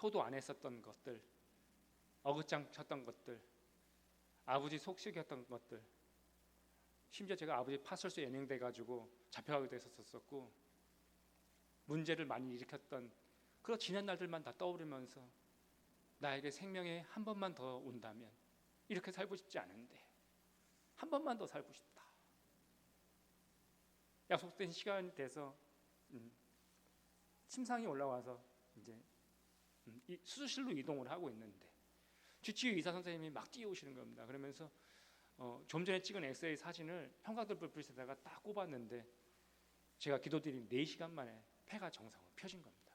Speaker 1: 효도 안 했었던 것들, 어긋장 쳤던 것들, 아버지 속식했던 것들, 심지어 제가 아버지 파설소 연행돼 가지고 잡혀가기도 했었었고 문제를 많이 일으켰던 그런 지난 날들만 다 떠오르면서 나에게 생명에 한 번만 더 온다면 이렇게 살고 싶지 않은데 한 번만 더 살고 싶다. 약속된 시간이 돼서 침상이 올라와서 이제 수술실로 이동을 하고 있는데 주치의 의사 선생님이 막 뛰어오시는 겁니다. 그러면서 좀 전에 찍은 엑스레이 사진을 형광등 불빛에다가 딱 꼽았는데 제가 기도드린 4시간 만에 폐가 정상으로 펴진 겁니다.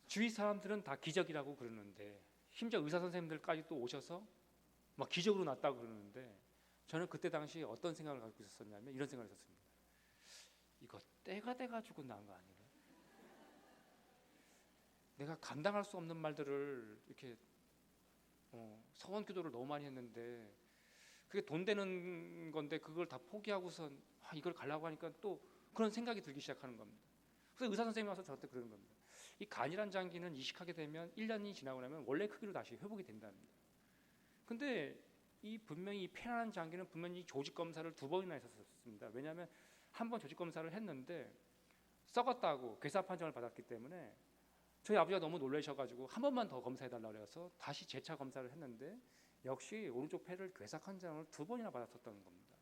Speaker 1: 주위 사람들은 다 기적이라고 그러는데 심지어 의사 선생님들까지 또 오셔서 막 기적으로 낫다고 그러는데 저는 그때 당시 어떤 생각을 갖고 있었냐면 이런 생각을 했었습니다. 이거 때가 돼가지고 난 거 아니에요? 내가 감당할 수 없는 말들을 이렇게 서원 기도를 너무 많이 했는데 그게 돈 되는 건데 그걸 다 포기하고선 이걸 가려고 하니까 또 그런 생각이 들기 시작하는 겁니다. 그래서 의사 선생님이 와서 저한테 그러는 겁니다. 이 간이란 장기는 이식하게 되면 1년이 지나고 나면 원래 크기로 다시 회복이 된답니다. 근데 이 분명히 이 폐라는 장기는 분명히 조직 검사를 2번이나 했었습니다. 왜냐하면 한 번 조직 검사를 했는데 썩었다고 괴사 판정을 받았기 때문에 저희 아버지가 너무 놀라셔가지고 한 번만 더 검사해달라고 해서 다시 재차 검사를 했는데 역시 오른쪽 폐를 괴사 판정을 2번이나 받았었던 겁니다.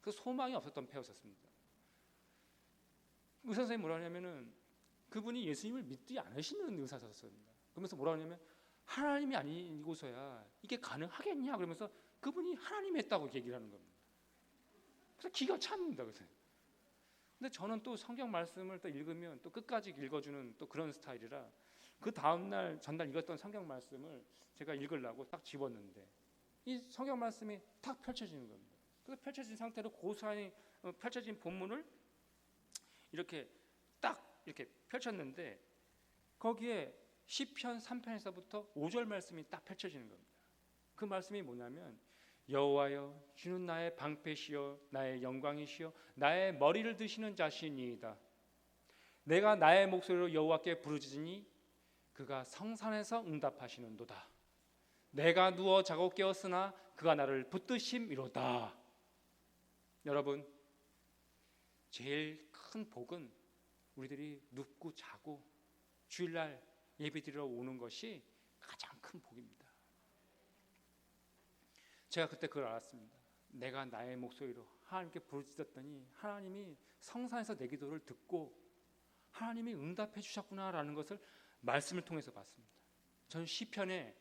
Speaker 1: 그래서 소망이 없었던 폐였었습니다. 의사 선생님이 뭐라 하냐면은 그분이 예수님을 믿지 않으시는 의사셨습니다. 그러면서 뭐라 하냐면 하나님이 아니고서야 이게 가능하겠냐 그러면서 그분이 하나님이 했다고 얘기를 하는 겁니다. 그래서 기가 찹니다. 그래서 근데 저는 또 성경 말씀을 또 읽으면 또 끝까지 읽어주는 또 그런 스타일이라 그 다음날 전날 읽었던 성경 말씀을 제가 읽으려고 딱 집었는데 이 성경 말씀이 탁 펼쳐지는 겁니다. 그래서 펼쳐진 상태로 고스란히 펼쳐진 본문을 이렇게 딱 이렇게 펼쳤는데 거기에 시편 3편에서부터 5절 말씀이 딱 펼쳐지는 겁니다. 그 말씀이 뭐냐면 여호와여 주는 나의 방패시여 나의 영광이시여 나의 머리를 드시는 자신이이다. 내가 나의 목소리로 여호와께 부르짖으니 그가 성산에서 응답하시는도다. 내가 누워 자고 깨었으나 그가 나를 붙드심이로다. 여러분 제일 큰 복은 우리들이 눕고 자고 주일날 예배드리러 오는 것이 가장 큰 복입니다. 제가 그때 그걸 알았습니다. 내가 나의 목소리로 하나님께 부르짖었더니 하나님이 성산에서 내 기도를 듣고 하나님이 응답해 주셨구나라는 것을 말씀을 통해서 봤습니다. 저는 시편에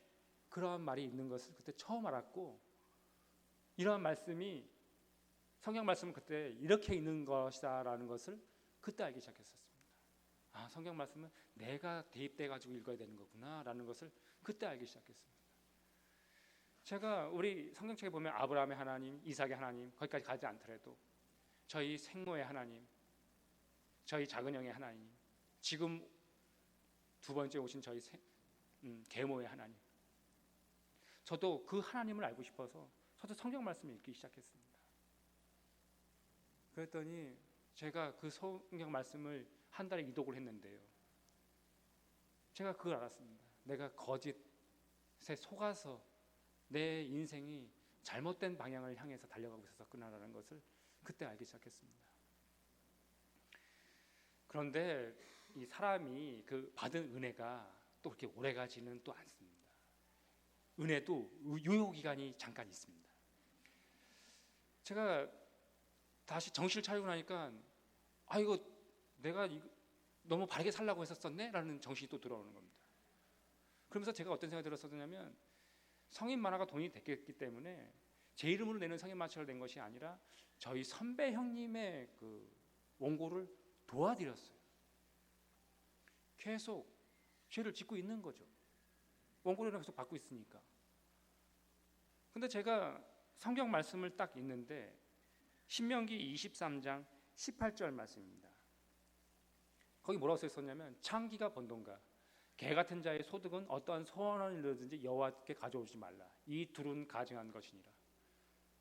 Speaker 1: 그러한 말이 있는 것을 그때 처음 알았고 이러한 말씀이 성경 말씀은 그때 이렇게 있는 것이다라는 것을 그때 알기 시작했었습니다. 아, 성경 말씀은 내가 대입돼 가지고 읽어야 되는 거구나라는 것을 그때 알기 시작했습니다. 제가 우리 성경책에 보면 아브라함의 하나님, 이삭의 하나님 거기까지 가지 않더라도 저희 생모의 하나님, 저희 작은 형의 하나님, 지금 2번째 오신 저희 계모의 하나님, 저도 그 하나님을 알고 싶어서 저도 성경 말씀을 읽기 시작했습니다. 그랬더니 제가 그 성경 말씀을 한 달에 이독을 했는데요. 제가 그걸 알았습니다. 내가 거짓에 속아서 내 인생이 잘못된 방향을 향해서 달려가고 있었구나라는 것을 그때 알기 시작했습니다. 그런데 이 사람이 그 받은 은혜가 또 그렇게 오래가지는 또 않습니다. 은혜도 유효기간이 잠깐 있습니다. 제가 다시 정신을 차리고 나니까 이거 내가 너무 바르게 살라고 했었었네? 라는 정신이 또 들어오는 겁니다. 그러면서 제가 어떤 생각이 들었었냐면 성인 만화가 돈이 됐기 때문에 제 이름으로 내는 성인 만화를 낸 것이 아니라 저희 선배 형님의 그 원고를 도와드렸어요. 계속 죄를 짓고 있는 거죠. 원고료는 계속 받고 있으니까. 근데 제가 성경 말씀을 딱 읽는데 신명기 23장 18절 말씀입니다. 거기 뭐라고 써있었냐면 창기가 번동가 개 같은 자의 소득은 어떠한 소원을 이루든지 여호와께 가져오지 말라. 이 둘은 가증한 것이니라.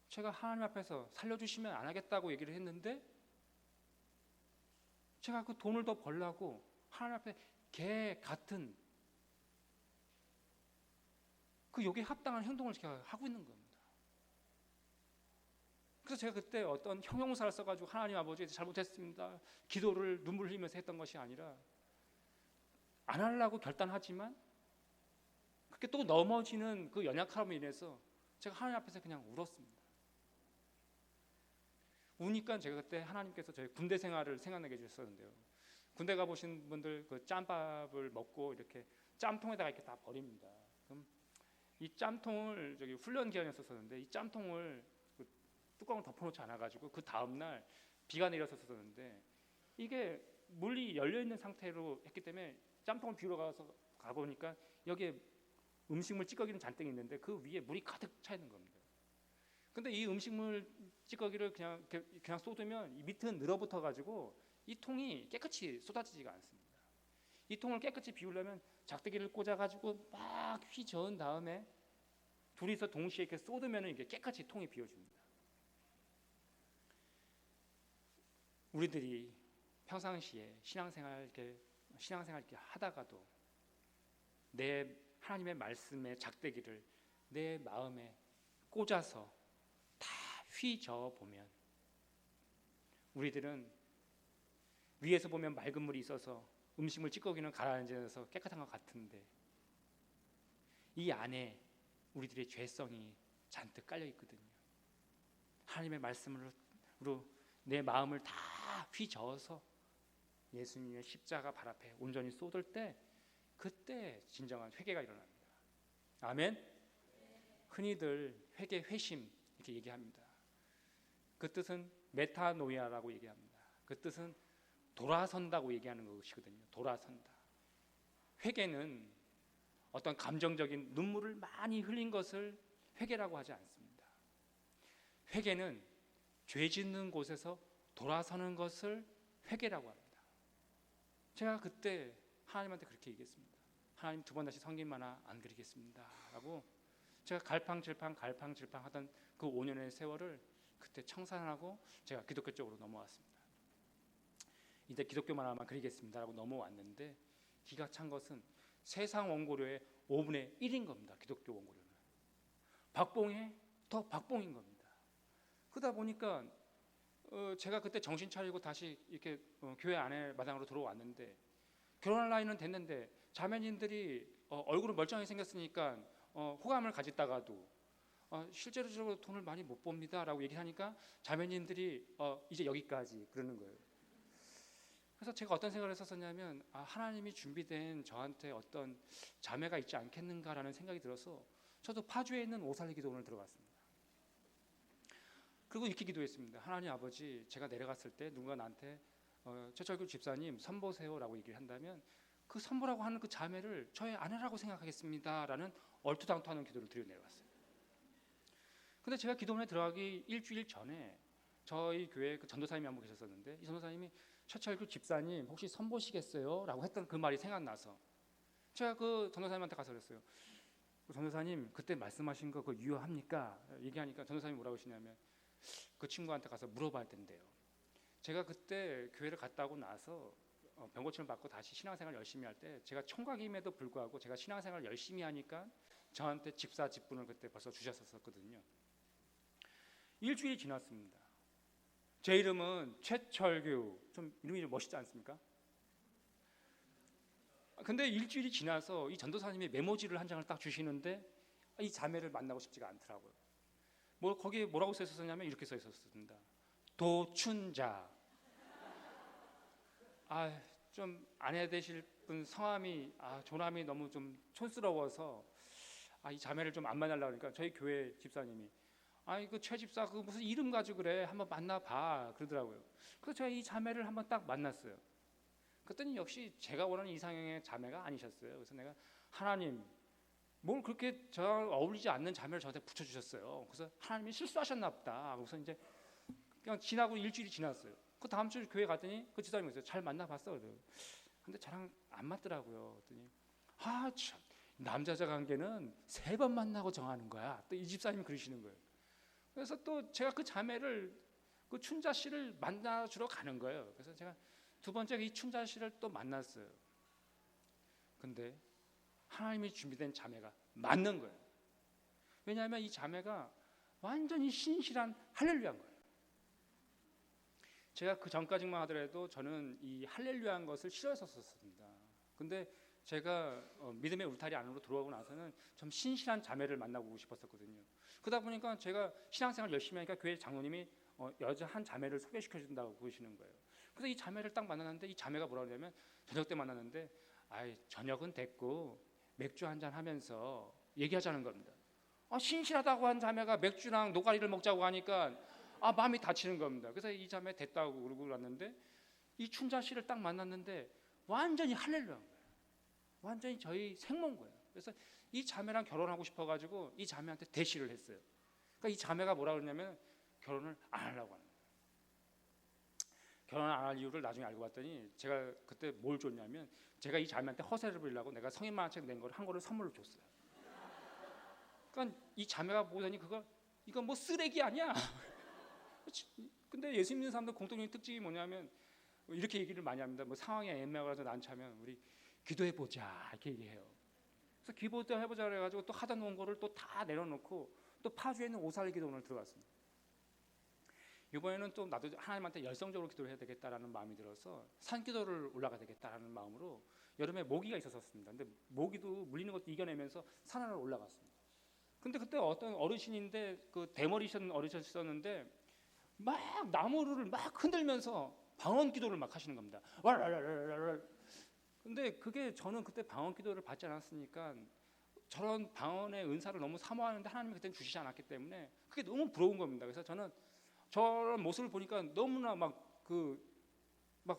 Speaker 1: 제가 하나님 앞에서 살려주시면 안 하겠다고 얘기를 했는데 제가 그 돈을 더 벌려고 하나님 앞에 개 같은 그 여기에 합당한 행동을 제가 하고 있는 겁니다. 그래서 제가 그때 어떤 형용사를 써가지고 하나님 아버지 잘못했습니다, 기도를 눈물 흘리면서 했던 것이 아니라 안 하려고 결단하지만 그렇게 또 넘어지는 그 연약함으로 인해서 제가 하나님 앞에서 그냥 울었습니다. 우니까 제가 그때 하나님께서 저희 군대 생활을 생각나게 해주셨었는데요. 군대 가보신 분들 그 짬밥을 먹고 이렇게 짬통에다가 이렇게 다 버립니다. 그럼 이 짬통을 저기 훈련 기간이었었는데 이 짬통을 그 뚜껑을 덮어놓지 않아가지고 그 다음날 비가 내렸었었는데 이게 물이 열려 있는 상태로 했기 때문에 짬통을 비우러 가보니까 여기에 음식물 찌꺼기는 잔뜩 있는데 그 위에 물이 가득 차 있는 겁니다. 근데 이 음식물 찌꺼기를 그냥 쏟으면 이 밑은 늘어붙어 가지고 이 통이 깨끗이 쏟아지지가 않습니다. 이 통을 깨끗이 비우려면 작대기를 꽂아 가지고 막 휘저은 다음에 둘이서 동시에 이렇게 쏟으면 이게 깨끗이 통이 비워집니다. 우리들이 평상시에 신앙생활 이렇게 하다가도 내 하나님의 말씀의 작대기를 내 마음에 꽂아서 다 휘저어 보면 우리들은 위에서 보면 맑은 물이 있어서 음식물 찌꺼기는 가라앉아서 깨끗한 것 같은데 이 안에 우리들의 죄성이 잔뜩 깔려 있거든요. 하나님의 말씀으로 내 마음을 다 휘저어서 예수님의 십자가 발 앞에 온전히 쏟을 때 그때 진정한 회개가 일어납니다. 아멘. 흔히들 회개, 회심 이렇게 얘기합니다. 그 뜻은 메타노이아라고 얘기합니다. 그 뜻은 돌아선다고 얘기하는 것이거든요. 돌아선다. 회개는 어떤 감정적인 눈물을 많이 흘린 것을 회개라고 하지 않습니다. 회개는 죄 짓는 곳에서 돌아서는 것을 회개라고 합니다. 제가 그때 하나님한테 그렇게 얘기했습니다. 하나님, 두 번 다시 섬김만나 안 그리겠습니다 라고 제가 갈팡질팡 하던 그 5년의 세월을 그때 청산하고 제가 기독교 쪽으로 넘어왔습니다. 이제 기독교만 하면 그리겠습니다 라고 넘어왔는데 기가 찬 것은 세상 원고료의 5분의 1인 겁니다. 기독교 원고료는 박봉에 더 박봉인 겁니다. 그러다 보니까 제가 그때 정신 차리고 다시 이렇게 교회 안에 마당으로 들어왔는데 결혼할 나이는 됐는데 자매님들이 얼굴은 멀쩡하게 생겼으니까 호감을 가졌다가도 실제로 돈을 많이 못 봅니다 라고 얘기하니까 자매님들이 이제 여기까지 그러는 거예요. 그래서 제가 어떤 생각을 했었냐면 하나님이 준비된 저한테 어떤 자매가 있지 않겠는가라는 생각이 들어서 저도 파주에 있는 오살리 기도원을 들어갔습니다. 그리고 이렇게 기도했습니다. 하나님 아버지, 제가 내려갔을 때 누군가 나한테 최철규 집사님 선보세요라고 얘기를 한다면 그 선보라고 하는 그 자매를 저의 아내라고 생각하겠습니다 라는 얼토당토하는 기도를 드려 내려갔어요. 근데 제가 기도원에 들어가기 일주일 전에 저희 교회에 그 전도사님이 한 분 계셨었는데 이 전도사님이 최철규 집사님 혹시 선보시겠어요? 라고 했던 그 말이 생각나서 제가 그 전도사님한테 가서 그랬어요. 전도사님, 그때 말씀하신 거 그거 유효합니까? 얘기하니까 전도사님이 뭐라고 하시냐면 그 친구한테 가서 물어봐야 된대요. 제가 그때 교회를 갔다 오고 나서 병고침을 받고 다시 신앙생활 열심히 할 때 제가 총각임에도 불구하고 제가 신앙생활 열심히 하니까 저한테 집사 직분을 그때 벌써 주셨었거든요. 일주일이 지났습니다. 제 이름은 최철규, 좀 이름이 좀 멋있지 않습니까? 근데 일주일이 지나서 이 전도사님이 메모지를 한 장을 딱 주시는데 이 자매를 만나고 싶지가 않더라고요. 거기에 뭐라고 써 있었냐면 이렇게 써 있었습니다. 도춘자. 좀 아내 되실 분 성함이 조남이 너무 좀 촌스러워서 이 자매를 좀 안 만나려고 하니까 저희 교회 집사님이 그 최 집사 그 무슨 이름 가지고 그래, 한번 만나봐 그러더라고요. 그래서 제가 이 자매를 한번 딱 만났어요. 그랬더니 역시 제가 원하는 이상형의 자매가 아니셨어요. 그래서 내가 하나님, 뭘 그렇게 저랑 어울리지 않는 자매를 저한테 붙여주셨어요. 그래서 하나님이 실수하셨나 보다. 그래서 이제 그냥 지나고 일주일이 지났어요. 그 다음 주 교회 갔더니 그 집사님이 있어요. 잘 만나봤어. 근데 저랑 안 맞더라고요. 그랬더니 참, 남자자 관계는 3번 만나고 정하는 거야. 또 이 집사님이 그러시는 거예요. 그래서 또 제가 그 자매를 그 춘자 씨를 만나주러 가는 거예요. 그래서 제가 두 번째 이 춘자씨를 또 만났어요. 근데 하나님이 준비된 자매가 맞는 거예요. 왜냐하면 이 자매가 완전히 신실한 할렐루야인 거예요. 제가 그 전까지만 하더라도 저는 이 할렐루야한 것을 싫어했었습니다. 근데 제가 믿음의 울타리 안으로 들어가고 나서는 좀 신실한 자매를 만나고 싶었었거든요. 그러다 보니까 제가 신앙생활 열심히 하니까 교회 장로님이 여자 한 자매를 소개시켜 준다고 그러시는 거예요. 그래서 이 자매를 딱 만났는데 이 자매가 뭐라 그러냐면 저녁 때 만났는데 저녁은 됐고 맥주 한잔 하면서 얘기하자는 겁니다. 신실하다고 한 자매가 맥주랑 노가리를 먹자고 하니까 마음이 다치는 겁니다. 그래서 이 자매 됐다고 그러고 왔는데 이 춘자 씨를 딱 만났는데 완전히 할렐루야인 거예요. 완전히 저희 생모인 거예요. 그래서 이 자매랑 결혼하고 싶어가지고 이 자매한테 대시를 했어요. 그러니까 이 자매가 뭐라 그러냐면 결혼을 안 하려고 하는 거예요. 결혼 안 할 이유를 나중에 알고 봤더니 제가 그때 뭘 줬냐면 제가 이 자매한테 허세를 부리려고 내가 성인 만화책 낸 거를 한 권을 선물로 줬어요. 그러니까 이 자매가 보더니 이거 뭐 쓰레기 아니야. 근데 예수 믿는 사람들 공통적인 특징이 뭐냐면 이렇게 얘기를 많이 합니다. 뭐 상황에 애매하고 난처하면 우리 기도해 보자 이렇게 얘기해요. 그래서 기도 해보자 그래가지고 또 하다 놓은 거를 또 다 내려놓고 또 파주에 있는 오살리 기도원을 들어갔습니다. 이번에는 또 나도 하나님한테 열성적으로 기도를 해야 되겠다라는 마음이 들어서 산기도를 올라가야 되겠다라는 마음으로 여름에 모기가 있었습니다. 근데 모기도 물리는 것도 이겨내면서 산을 올라갔습니다. 근데 그때 어떤 어르신인데 그 대머리셨는 어르신이셨는데 막 나무를 막 흔들면서 방언 기도를 막 하시는 겁니다. 근데 그게 저는 그때 방언 기도를 받지 않았으니까 저런 방언의 은사를 너무 사모하는데 하나님이 그때는 주시지 않았기 때문에 그게 너무 부러운 겁니다. 그래서 저는 저런 모습을 보니까 너무나 막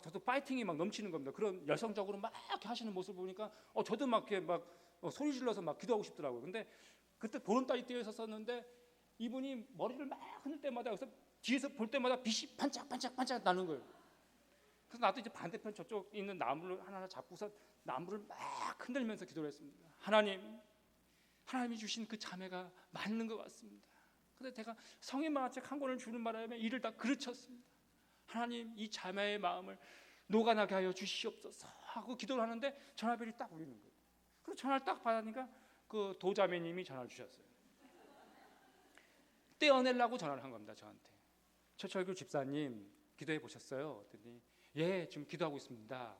Speaker 1: 저도 파이팅이 막 넘치는 겁니다. 그런 열성적으로 막 이렇게 하시는 모습을 보니까 저도 막 이렇게 막 소리 질러서 막 기도하고 싶더라고요. 근데 그때 보름달이 띄어 있었었는데 이분이 머리를 막 흔들 때마다 그래서 뒤에서 볼 때마다 빛이 반짝반짝반짝 나는 거예요. 그래서 나도 이제 반대편 저쪽 있는 나무를 하나 잡고서 나무를 막 흔들면서 기도를 했습니다. 하나님이 주신 그 자매가 맞는 것 같습니다. 근데 제가 성인 만화책 한 권을 주는 바람에 이를 다 그르쳤습니다. 하나님 이 자매의 마음을 녹아나게 하여 주시옵소서 하고 기도를 하는데 전화벨이 딱 울리는 거예요. 그래서 전화를 딱 받으니까 그 도자매님이 전화를 주셨어요. 떼어내려고 전화를 한 겁니다. 저한테. 최철규 집사님 기도해 보셨어요? 그랬더니 예 지금 기도하고 있습니다.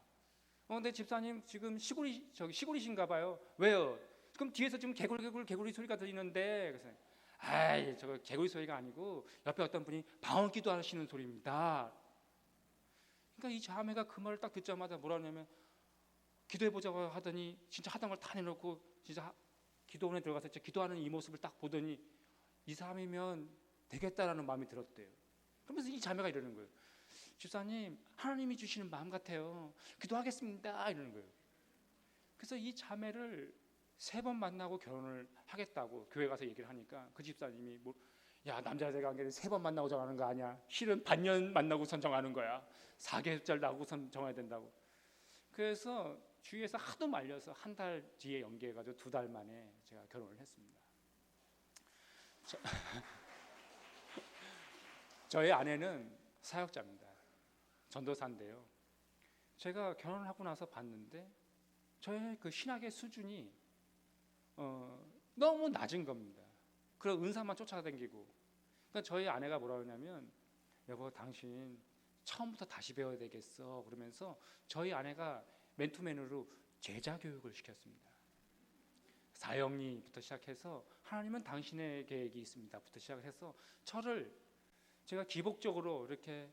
Speaker 1: 근데 집사님 지금 시골이신가 봐요. 왜요? 그럼 뒤에서 지금 개구리 소리가 들리는데 그래서 저거 개구리 소리가 아니고 옆에 어떤 분이 방언 기도하시는 소리입니다. 그러니까 이 자매가 그 말을 딱 듣자마자 뭐라 하냐면 기도해 보자고 하더니 진짜 하던 걸 다 내놓고 진짜 기도원에 들어가서 진짜 기도하는 이 모습을 딱 보더니 이 사람이면 되겠다라는 마음이 들었대요. 그러면서 이 자매가 이러는 거예요. 집사님 하나님이 주시는 마음 같아요. 기도하겠습니다 이러는 거예요. 그래서 이 자매를 3번 만나고 결혼을 하겠다고 교회 가서 얘기를 하니까 그 집사님이 야 남자들 관계는 3번 만나고 정하는 거 아니야. 실은 반년 만나고선 정하는 거야. 4개월 나고선 정해야 된다고. 그래서 주위에서 하도 말려서 한 달 뒤에 연기해가지고 2달 만에 제가 결혼을 했습니다. 저의 아내는 사역자입니다. 전도사인데요. 제가 결혼을 하고 나서 봤는데 저의 그 신학의 수준이 너무 낮은 겁니다. 그런 은사만 쫓아다니고. 그러니까 저희 아내가 뭐라 그러냐면 여보 당신 처음부터 다시 배워야 되겠어 그러면서 저희 아내가 맨투맨으로 제자 교육을 시켰습니다. 사형리부터 시작해서 하나님은 당신의 계획이 있습니다부터 시작해서 제가 기복적으로 이렇게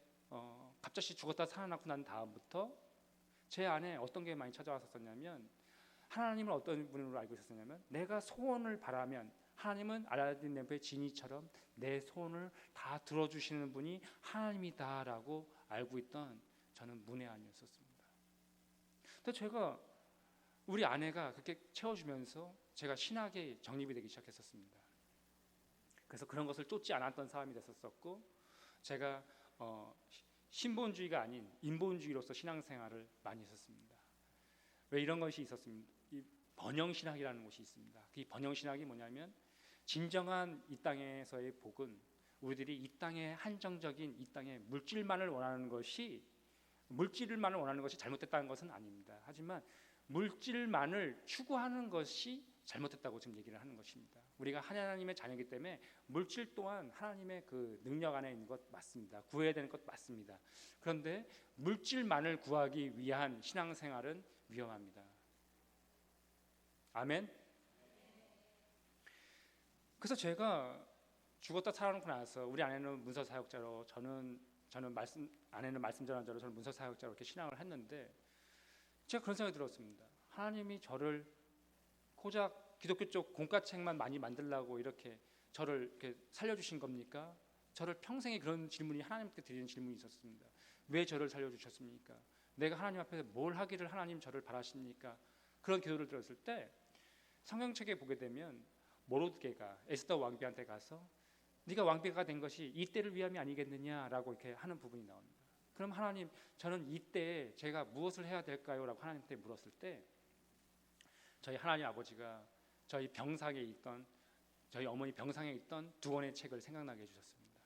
Speaker 1: 갑자기 죽었다 살아나고 난 다음부터 제 안에 어떤 게 많이 찾아왔었냐면 하나님을 어떤 분으로 알고 있었냐면 내가 소원을 바라면 하나님은 알라딘 램프의 지니처럼 내 소원을 다 들어주시는 분이 하나님이다라고 알고 있던 저는 문외한이었습니다. 근데 제가 우리 아내가 그렇게 채워주면서 제가 신학에 정립이 되기 시작했었습니다. 그래서 그런 것을 쫓지 않았던 사람이 됐었고 제가 신본주의가 아닌 인본주의로서 신앙생활을 많이 했었습니다. 왜 이런 것이 있었습니까? 이 번영신학이라는 것이 있습니다. 이 번영신학이 뭐냐면 진정한 이 땅에서의 복은 우리들이 이 땅의 한정적인 이 땅의 물질만을 원하는 것이 물질만을 원하는 것이 잘못됐다는 것은 아닙니다. 하지만 물질만을 추구하는 것이 잘못됐다고 지금 얘기를 하는 것입니다. 우리가 하나님의 자녀이기 때문에 물질 또한 하나님의 그 능력 안에 있는 것 맞습니다. 구해야 되는 것 맞습니다. 그런데 물질만을 구하기 위한 신앙생활은 위험합니다. 아멘. 그래서 제가 죽었다 살아놓고 나서 우리 아내는 문서 사역자로 저는 아내는 말씀 전환자로 저는 문서 사역자로 이렇게 신앙을 했는데 제가 그런 생각이 들었습니다. 하나님이 저를 고작 기독교 쪽 공과책만 많이 만들려고 이렇게 저를 이렇게 살려주신 겁니까? 저를 평생에 그런 질문이 하나님께 드리는 질문이 있었습니다. 왜 저를 살려주셨습니까? 내가 하나님 앞에서 뭘 하기를 하나님 저를 바라십니까? 그런 기도를 들었을 때 성경책에 보게 되면 모르드게가 에스더 왕비한테 가서 네가 왕비가 된 것이 이 때를 위함이 아니겠느냐라고 이렇게 하는 부분이 나옵니다. 그럼 하나님, 저는 이때에 제가 무엇을 해야 될까요? 라고 하나님께 물었을 때 저희 하나님 아버지가 저희 어머니 병상에 있던 두 권의 책을 생각나게 해주셨습니다.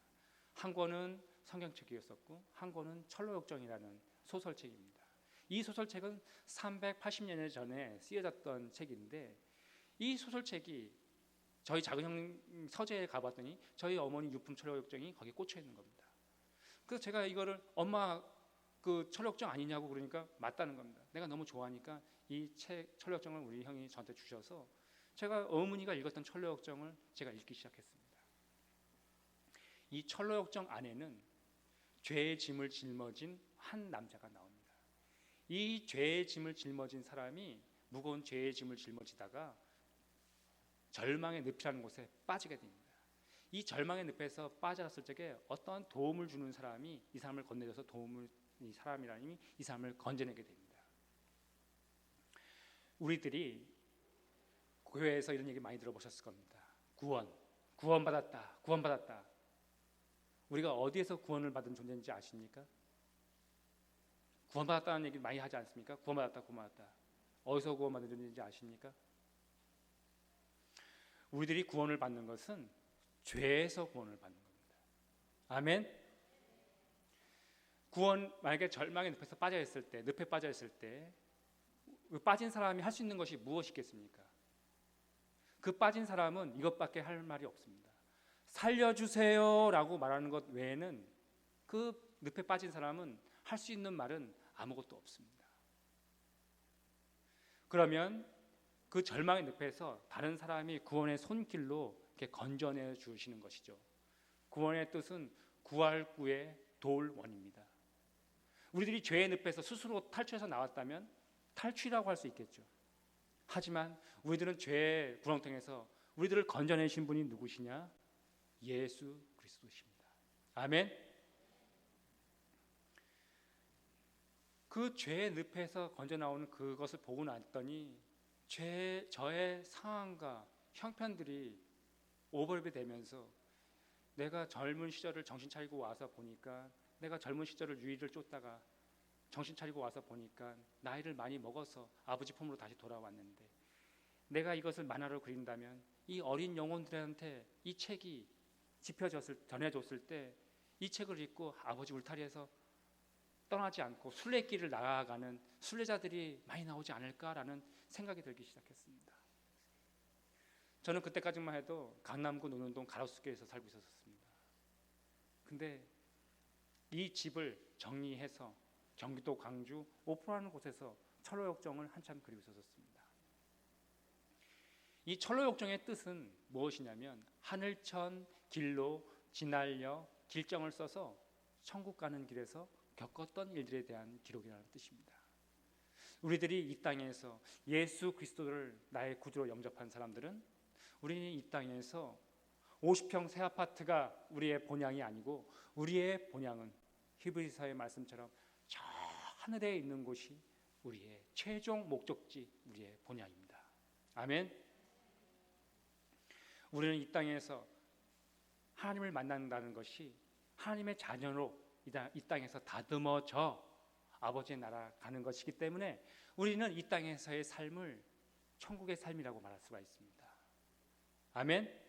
Speaker 1: 한 권은 성경책이었었고 한 권은 철로역정이라는 소설책입니다. 이 소설책은 380년 전에 쓰여졌던 책인데 이 소설책이 저희 작은 형 서재에 가봤더니 저희 어머니 유품 철로역정이 거기에 꽂혀 있는 겁니다. 그래서 제가 이거를 엄마 그 철로역정 아니냐고 그러니까 맞다는 겁니다. 내가 너무 좋아하니까 이 책 철로역정을 우리 형이 저한테 주셔서 제가 어머니가 읽었던 철로역정을 제가 읽기 시작했습니다. 이 철로역정 안에는 죄의 짐을 짊어진 한 남자가 나옵니다. 이 죄의 짐을 짊어진 사람이 무거운 죄의 짐을 짊어지다가 절망의 늪이라는 곳에 빠지게 됩니다. 이 절망의 늪에서 빠져갔을 적에 어떤 도움을 주는 사람이 이 사람을 건네줘서 이 사람이라니 이 사람을 건져내게 됩니다. 우리들이 교회에서 이런 얘기 많이 들어보셨을 겁니다. 구원받았다. 우리가 어디에서 구원을 받은 존재인지 아십니까? 구원받았다는 얘기 많이 하지 않습니까? 구원받았다. 어디서 구원받은 존재인지 아십니까? 우리들이 구원을 받는 것은 죄에서 구원을 받는 겁니다. 아멘. 만약에 절망의 늪에 빠져 있을 때 빠진 사람이 할 수 있는 것이 무엇이겠습니까? 그 빠진 사람은 이것밖에 할 말이 없습니다. 살려주세요라고 말하는 것 외에는 그 늪에 빠진 사람은 할 수 있는 말은 아무것도 없습니다. 그러면 그 절망의 늪에서 다른 사람이 구원의 손길로 이렇게 건져내 주시는 것이죠. 구원의 뜻은 구할구의 도울원입니다. 우리들이 죄의 늪에서 스스로 탈출해서 나왔다면 탈출이라고 할 수 있겠죠. 하지만 우리들은 죄의 구렁텅이에서 우리들을 건져내신 분이 누구시냐? 예수 그리스도십니다. 아멘. 그 죄의 늪에서 건져 나오는 그것을 보고 났더니 저의 상황과 형편들이 오버랩이 되면서 내가 젊은 시절을 정신 차리고 와서 보니까 내가 젊은 시절을 유의를 쫓다가 정신 차리고 와서 보니까 나이를 많이 먹어서 아버지 품으로 다시 돌아왔는데 내가 이것을 만화로 그린다면 이 어린 영혼들한테 이 책이 전해졌을 때 이 책을 읽고 아버지 울타리에서 떠나지 않고 순례길을 나아가는 순례자들이 많이 나오지 않을까라는 생각이 들기 시작했습니다. 저는 그때까지만 해도 강남구 논현동 가로수길에서 살고 있었습니다. 근데 이 집을 정리해서 경기도 광주 오프라는 곳에서 철로역정을 한참 그리고 있었습니다. 이 철로역정의 뜻은 무엇이냐면 하늘천 길로 지날려 길정을 써서 천국 가는 길에서 겪었던 일들에 대한 기록이라는 뜻입니다. 우리들이 이 땅에서 예수 그리스도를 나의 구주로 영접한 사람들은 우리는 이 땅에서 50평 새 아파트가 우리의 본향이 아니고 우리의 본향은 히브리서의 말씀처럼 저 하늘에 있는 곳이 우리의 최종 목적지, 우리의 본향입니다. 아멘. 우리는 이 땅에서 하나님을 만난다는 것이 하나님의 자녀로 이 땅에서 다듬어져 아버지의 나라 가는 것이기 때문에 우리는 이 땅에서의 삶을 천국의 삶이라고 말할 수가 있습니다. 아멘.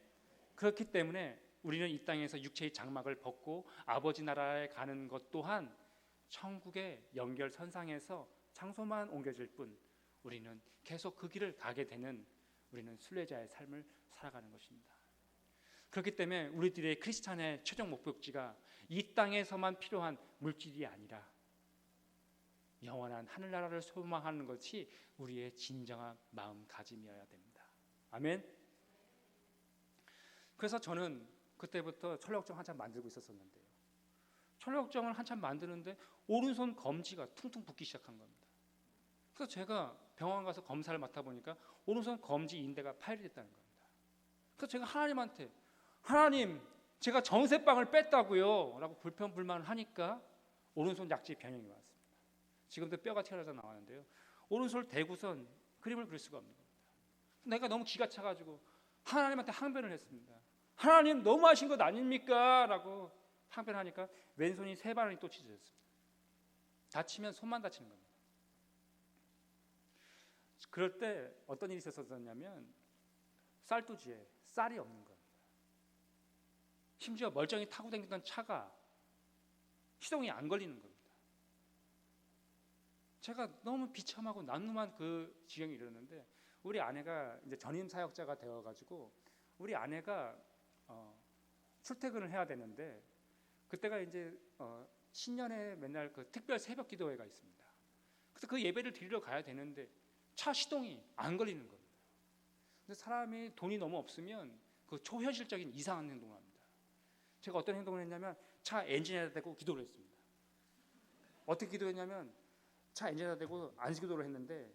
Speaker 1: 그렇기 때문에 우리는 이 땅에서 육체의 장막을 벗고 아버지 나라에 가는 것 또한 천국의 연결선상에서 장소만 옮겨질 뿐 우리는 계속 그 길을 가게 되는 우리는 순례자의 삶을 살아가는 것입니다. 그렇기 때문에 우리들의 크리스찬의 최종 목적지가 이 땅에서만 필요한 물질이 아니라 영원한 하늘나라를 소망하는 것이 우리의 진정한 마음가짐이어야 됩니다. 아멘. 그래서 저는 그때부터 철로역정 한참 만들고 있었는데요. 철로역정을 한참 만드는데 오른손 검지가 퉁퉁 붓기 시작한 겁니다. 그래서 제가 병원 가서 검사를 맡아보니까 오른손 검지 인대가 파열이 됐다는 겁니다. 그래서 제가 하나님한테 하나님 제가 정세방을 뺐다고요 라고 불평불만을 하니까 오른손 약지 변형이 왔습니다. 지금도 뼈가 튀어나와서 나왔는데요. 오른손을 대고선 그림을 그릴 수가 없는 겁니다. 내가 너무 기가 차가지고 하나님한테 항변을 했습니다. 하나님 너무하신 것 아닙니까? 라고 항변하니까 왼손이 3번이 또 찢어졌습니다. 다치면 손만 다치는 겁니다. 그럴 때 어떤 일이 있었었냐면 쌀도지에 쌀이 없는 겁니다. 심지어 멀쩡히 타고 다니던 차가 시동이 안 걸리는 겁니다. 제가 너무 비참하고 난감한 그 지경에 이르렀는데 우리 아내가 이제 전임 사역자가 되어가지고 우리 아내가 출퇴근을 해야 되는데 그때가 이제 신년에 맨날 그 특별 새벽 기도회가 있습니다. 그래서 그 예배를 드리러 가야 되는데 차 시동이 안 걸리는 겁니다. 근데 사람이 돈이 너무 없으면 그 초현실적인 이상한 행동을 합니다. 제가 어떤 행동을 했냐면 차 엔진에다 대고 기도를 했습니다. 어떻게 기도했냐면 차 엔진에다 대고 안식 기도를 했는데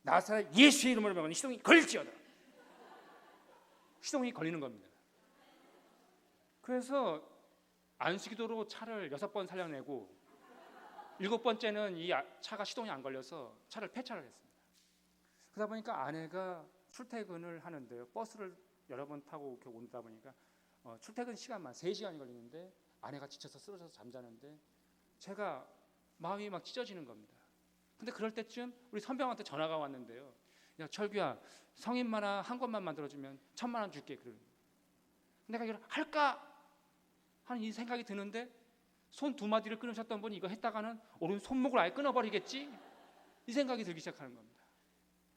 Speaker 1: 나사렛 예수의 이름으로 명하니 시동이 걸릴지어다. 시동이 걸리는 겁니다. 그래서 안식기도로 차를 6번 살려내고 7번째는 이 차가 시동이 안 걸려서 차를 폐차를 했습니다. 그러다 보니까 아내가 출퇴근을 하는데요. 버스를 여러 번 타고 이렇게 오다 보니까 출퇴근 시간만 3시간이 걸리는데 아내가 지쳐서 쓰러져서 잠자는데 제가 마음이 막 찢어지는 겁니다. 근데 그럴 때쯤 우리 선배한테 전화가 왔는데요. 야 철규야 성인 만화 한 권만 만들어주면 1,000만 원 줄게. 그러는 거예요. 내가 이걸 할까 하는 이 생각이 드는데 손 2마디를 끊으셨던 분이 이거 했다가는 오른 손목을 아예 끊어버리겠지 이 생각이 들기 시작하는 겁니다.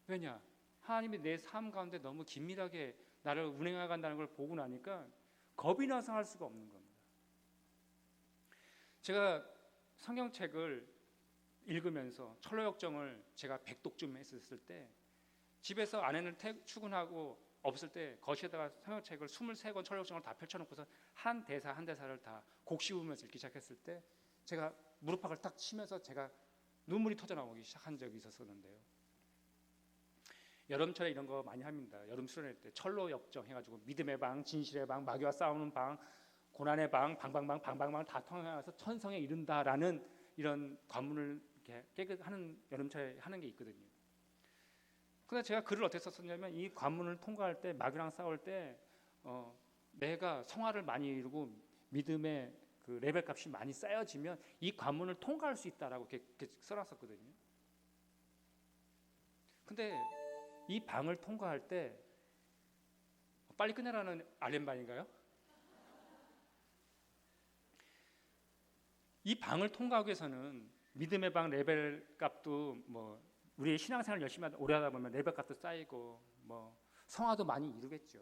Speaker 1: 왜냐 하나님이 내 삶 가운데 너무 긴밀하게 나를 운행해 간다는 걸 보고 나니까 겁이 나서 할 수가 없는 겁니다. 제가 성경책을 읽으면서 철로역정을 제가 100독쯤 했었을 때 집에서 아내는 출근하고 없을 때 거실에다가 성경책을 23권 철로역정을 다 펼쳐놓고서 한 대사 한 대사를 다 곡 씌우면서 읽기 시작했을 때 제가 무릎팍을 딱 치면서 제가 눈물이 터져 나오기 시작한 적이 있었었는데요. 여름철에 이런 거 많이 합니다. 여름 수련회 때 철로역정 해가지고 믿음의 방, 진실의 방, 마귀와 싸우는 방, 고난의 방, 방방방을 다 통해서 천성에 이른다라는 이런 관문을 이렇게 깨끗하는 여름철에 하는 게 있거든요. 근데 제가 글을 어떻게 썼었냐면 이 관문을 통과할 때 마귀랑 싸울 때 내가 성화를 많이 이루고 믿음의 그 레벨 값이 많이 쌓여지면 이 관문을 통과할 수 있다라고 이렇게 써놨었거든요. 근데 이 방을 통과할 때 빨리 끝내라는 알렘반인가요? 이 방을 통과하기 위해서는 믿음의 방 레벨 값도 뭐 우리의 신앙생활 열심히 오래 하다 보면 레벨 값도 쌓이고 뭐 성화도 많이 이루겠죠.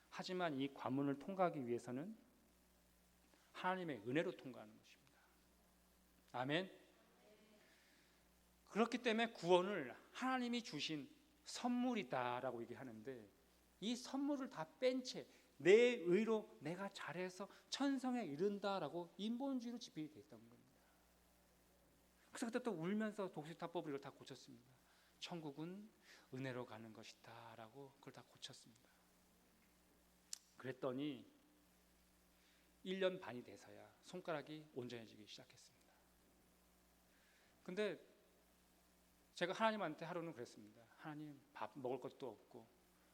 Speaker 1: 하지만 이 관문을 통과하기 위해서는 하나님의 은혜로 통과하는 것입니다. 아멘. 그렇기 때문에 구원을 하나님이 주신 선물이다라고 얘기하는데 이 선물을 다 뺀 채 내 의로 내가 잘해서 천성에 이른다라고 인본주의로 지배되어 있던 겁니다. 그래서 그때 또 울면서 독수리타법을 이걸 다 고쳤습니다. 천국은 은혜로 가는 것이다 라고 그걸 다 고쳤습니다. 그랬더니 1년 반이 돼서야 손가락이 온전해지기 시작했습니다. 근데 제가 하나님한테 하루는 그랬습니다. 하나님 밥 먹을 것도 없고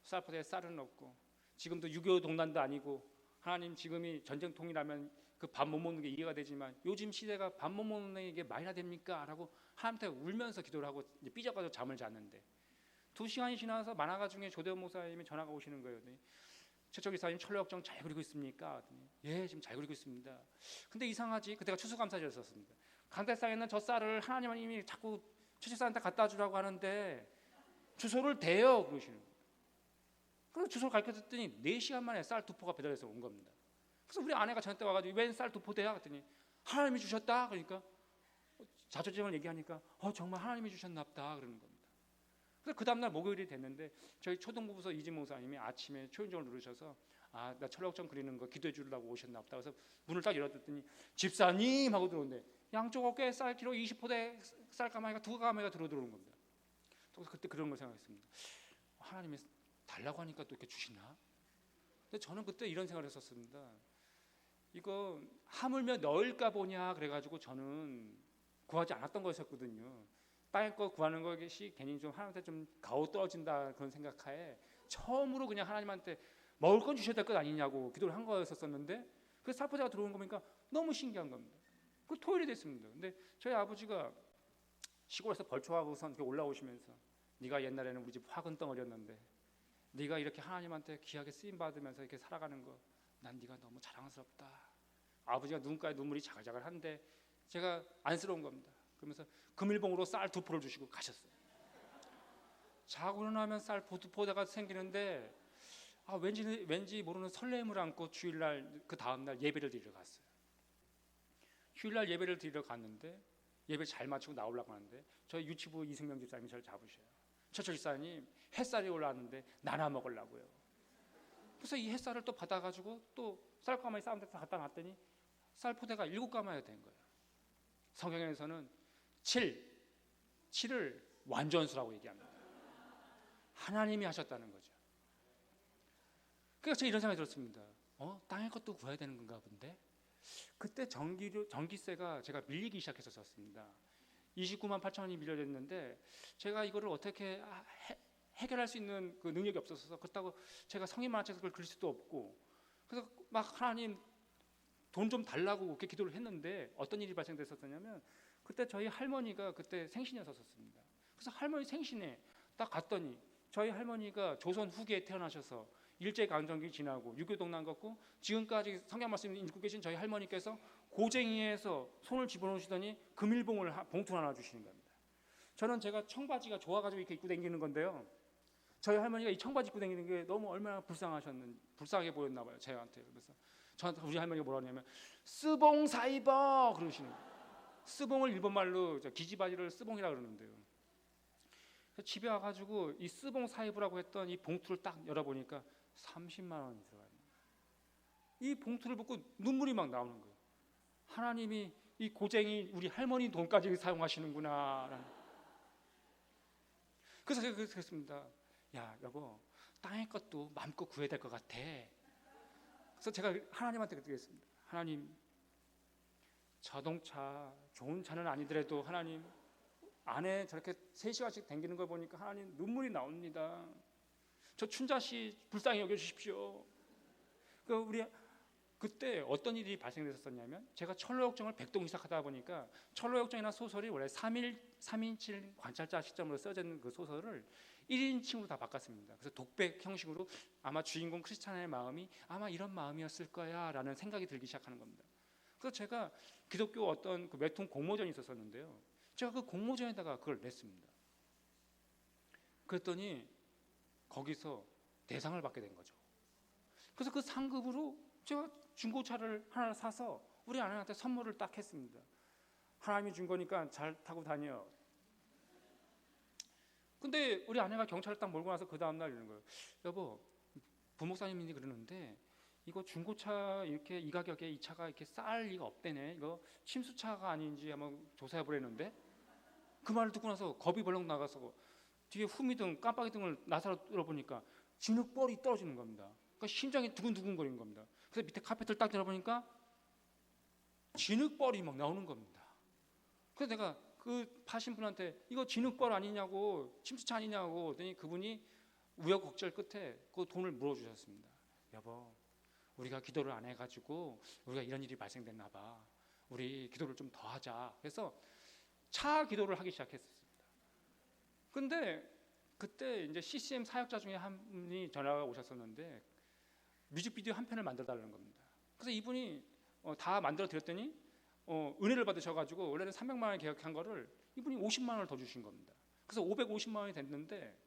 Speaker 1: 쌀포대에 쌀은 없고 지금도 6.25 동란도 아니고 하나님 지금이 전쟁통이라면 그 밥 못 먹는 게 이해가 되지만 요즘 시대가 밥 못 먹는 게 말이나 됩니까? 라고 하나님한테 울면서 기도를 하고 이제 삐져가지고 잠을 잤는데 2시간이 지나서 만화가 중에 조대원 목사님이 전화가 오시는 거예요. 최초 기사님 철로역정 잘 그리고 있습니까? 예, 지금 잘 그리고 있습니다. 근데 이상하지? 그때가 추수감사절이었습니다. 강대상에 있는 저 쌀을 하나님이 자꾸 채식사한테 갖다 주라고 하는데 주소를 대요 그러시는 거예요. 그래서 주소를 가르쳐줬더니 4시간 만에 쌀 2포가 배달해서 온 겁니다. 그래서 우리 아내가 저한테 와가지고 웬 쌀 2포 대야? 그랬더니 하나님이 주셨다. 그러니까 자초지종을 얘기하니까 정말 하나님이 주셨나 보다 그러는 겁니다. 그래서 그 다음날 목요일이 됐는데 저희 초등부부서 이진 목사님이 아침에 초인종을 누르셔서 나 철록점 그리는 거 기도해 주려고 오셨나 보다. 그래서 문을 딱 열어뒀더니 집사님 하고 들어오는데 양쪽 어깨에 쌀 키로 20포대 쌀 가마니가 2가마니가 들어오는 겁니다. 그래서 그때 그런 걸 생각했습니다. 하나님이 달라고 하니까 또 이렇게 주시나? 근데 저는 그때 이런 생각을 했었습니다. 이거 하물며 넣을까 보냐 그래가지고 저는 구하지 않았던 거였었거든요. 땅에 거 구하는 것이 괜히 좀 하나님한테 좀 가오 떨어진다 그런 생각하에 처음으로 그냥 하나님한테 먹을 건 주셔야 될 것 아니냐고 기도를 한 거였었는데 그 살포자가 들어오는 거 보니까 너무 신기한 겁니다. 그 토요일이 됐습니다. 근데 저희 아버지가 시골에서 벌초하고선 올라오시면서 네가 옛날에는 우리 집 화근 덩어리였는데 네가 이렇게 하나님한테 귀하게 쓰임 받으면서 이렇게 살아가는 거 난 네가 너무 자랑스럽다. 아버지가 눈가에 눈물이 자글자글한데 제가 안쓰러운 겁니다. 그러면서 금일봉으로 쌀 2포를 주시고 가셨어요. 자고 일어나면 쌀 2포대가 생기는데 왠지 모르는 설렘을 안고 주일날 그 다음날 예배를 드리러 갔어요. 주일날 예배를 드리러 갔는데 예배 잘 마치고 나오려고 하는데 저희 유치부 이승명 집사님이 저를 잡으셔요. 최철 집사님 햇살이 올라왔는데 나눠 먹으려고요. 그래서 이 햇살을 또 받아가지고 또 쌀가마니 쌓은 데서 갖다 놨더니 쌀포대가 7가마가 된 거예요. 성경에서는 7을 완전수라고 얘기합니다. 하나님이 하셨다는 거죠. 그래서 이런 생각이 들었습니다. 땅의 것도 구해야 되는 건가 본데. 그때 전기세가 제가 밀리기 시작했었습니다. 29만 8천 원이 밀려졌는데 제가 이거를 어떻게 해결할 수 있는 그 능력이 없어서 그렇다고 제가 성인 만화책을 그걸 그릴 수도 없고 그래서 막 하나님 돈 좀 달라고 그렇게 기도를 했는데 어떤 일이 발생됐었냐면 그때 저희 할머니가 그때 생신이었었습니다. 그래서 할머니 생신에 딱 갔더니 저희 할머니가 조선 후기에 태어나셔서 일제강점기 지나고 6.25 동란 겪고 지금까지 성경 말씀 읽고 계신 저희 할머니께서 고쟁이에서 손을 집어넣으시더니 금일봉을 봉투 하나 주시는 겁니다. 저는 제가 청바지가 좋아가지고 이렇게 입고 다니는 건데요. 저희 할머니가 이 청바지 입고 다니는 게 너무 얼마나 불쌍하게 보였나 봐요. 저한테. 그래서 저한테 우리 할머니가 뭐라 하냐면 스봉 사입어 그러시는 거예요. 스봉을 일본말로 기지바지를 스봉이라 그러는데요. 집에 와가지고 이 스봉 사입으라고 했던 이 봉투를 딱 열어보니까 30만 원이 들어가요. 이 봉투를 보고 눈물이 막 나오는 거예요. 하나님이 이 고쟁이 우리 할머니 돈까지 사용하시는구나. 그래서 제가 그랬습니다. 야 여보 땅의 것도 마음껏 구해야 될 것 같아. 그래서 제가 하나님한테 그렇게 했습니다. 하나님 자동차 좋은 차는 아니더라도 하나님 안에 저렇게 3시간씩 댕기는 걸 보니까 하나님 눈물이 나옵니다. 저 춘자씨 불쌍히 여겨주십시오. 우리 그때 어떤 일이 발생됐었냐면 제가 철로역정을 백동 시작하다 보니까 철로역정이나 소설이 원래 3인칭 관찰자 시점으로 써져 있는 그 소설을 1인칭으로 다 바꿨습니다. 그래서 독백 형식으로 아마 주인공 크리스찬의 마음이 아마 이런 마음이었을 거야 라는 생각이 들기 시작하는 겁니다. 그래서 제가 기독교 어떤 그 웹툰 공모전이 있었는데요. 제가 그 공모전에다가 그걸 냈습니다. 그랬더니 거기서 대상을 받게 된 거죠. 그래서 그 상급으로 제가 중고차를 하나 사서 우리 아내한테 선물을 딱 했습니다. 하나님이 준 거니까 잘 타고 다녀. 근데 우리 아내가 경찰을 딱 몰고 나서 그 다음날 이러는 거예요. 여보, 부목사님이 그러는데 이거 중고차 이렇게 이 가격에 이 차가 이렇게 쌀 리가 없대네. 이거 침수차가 아닌지 한번 조사해 보려는데 그 말을 듣고 나서 겁이 벌렁 나가서 뒤에 후미등 깜빡이 등을 나사로 뚫어보니까 진흙벌이 떨어지는 겁니다. 그러니까 심장이 두근두근거리는 겁니다. 그래서 밑에 카펫을 딱 들어보니까 진흙벌이 막 나오는 겁니다. 그래서 내가 그 파신 분한테 이거 진흙벌 아니냐고 침수차 아니냐고 그랬더니 그분이 우여곡절 끝에 그 돈을 물어주셨습니다. 여보 우리가 기도를 안 해가지고 우리가 이런 일이 발생됐나 봐. 우리 기도를 좀 더 하자. 그래서 차 기도를 하기 시작했습니다. 근데 그때 이제 CCM 사역자 중에 한 분이 전화가 오셨었는데 뮤직비디오 한 편을 만들어 달라는 겁니다. 그래서 이분이 다 만들어 드렸더니 은혜를 받으셔가지고 원래는 300만 원 계약한 거를 이분이 50만 원을 더 주신 겁니다. 그래서 550만 원이 됐는데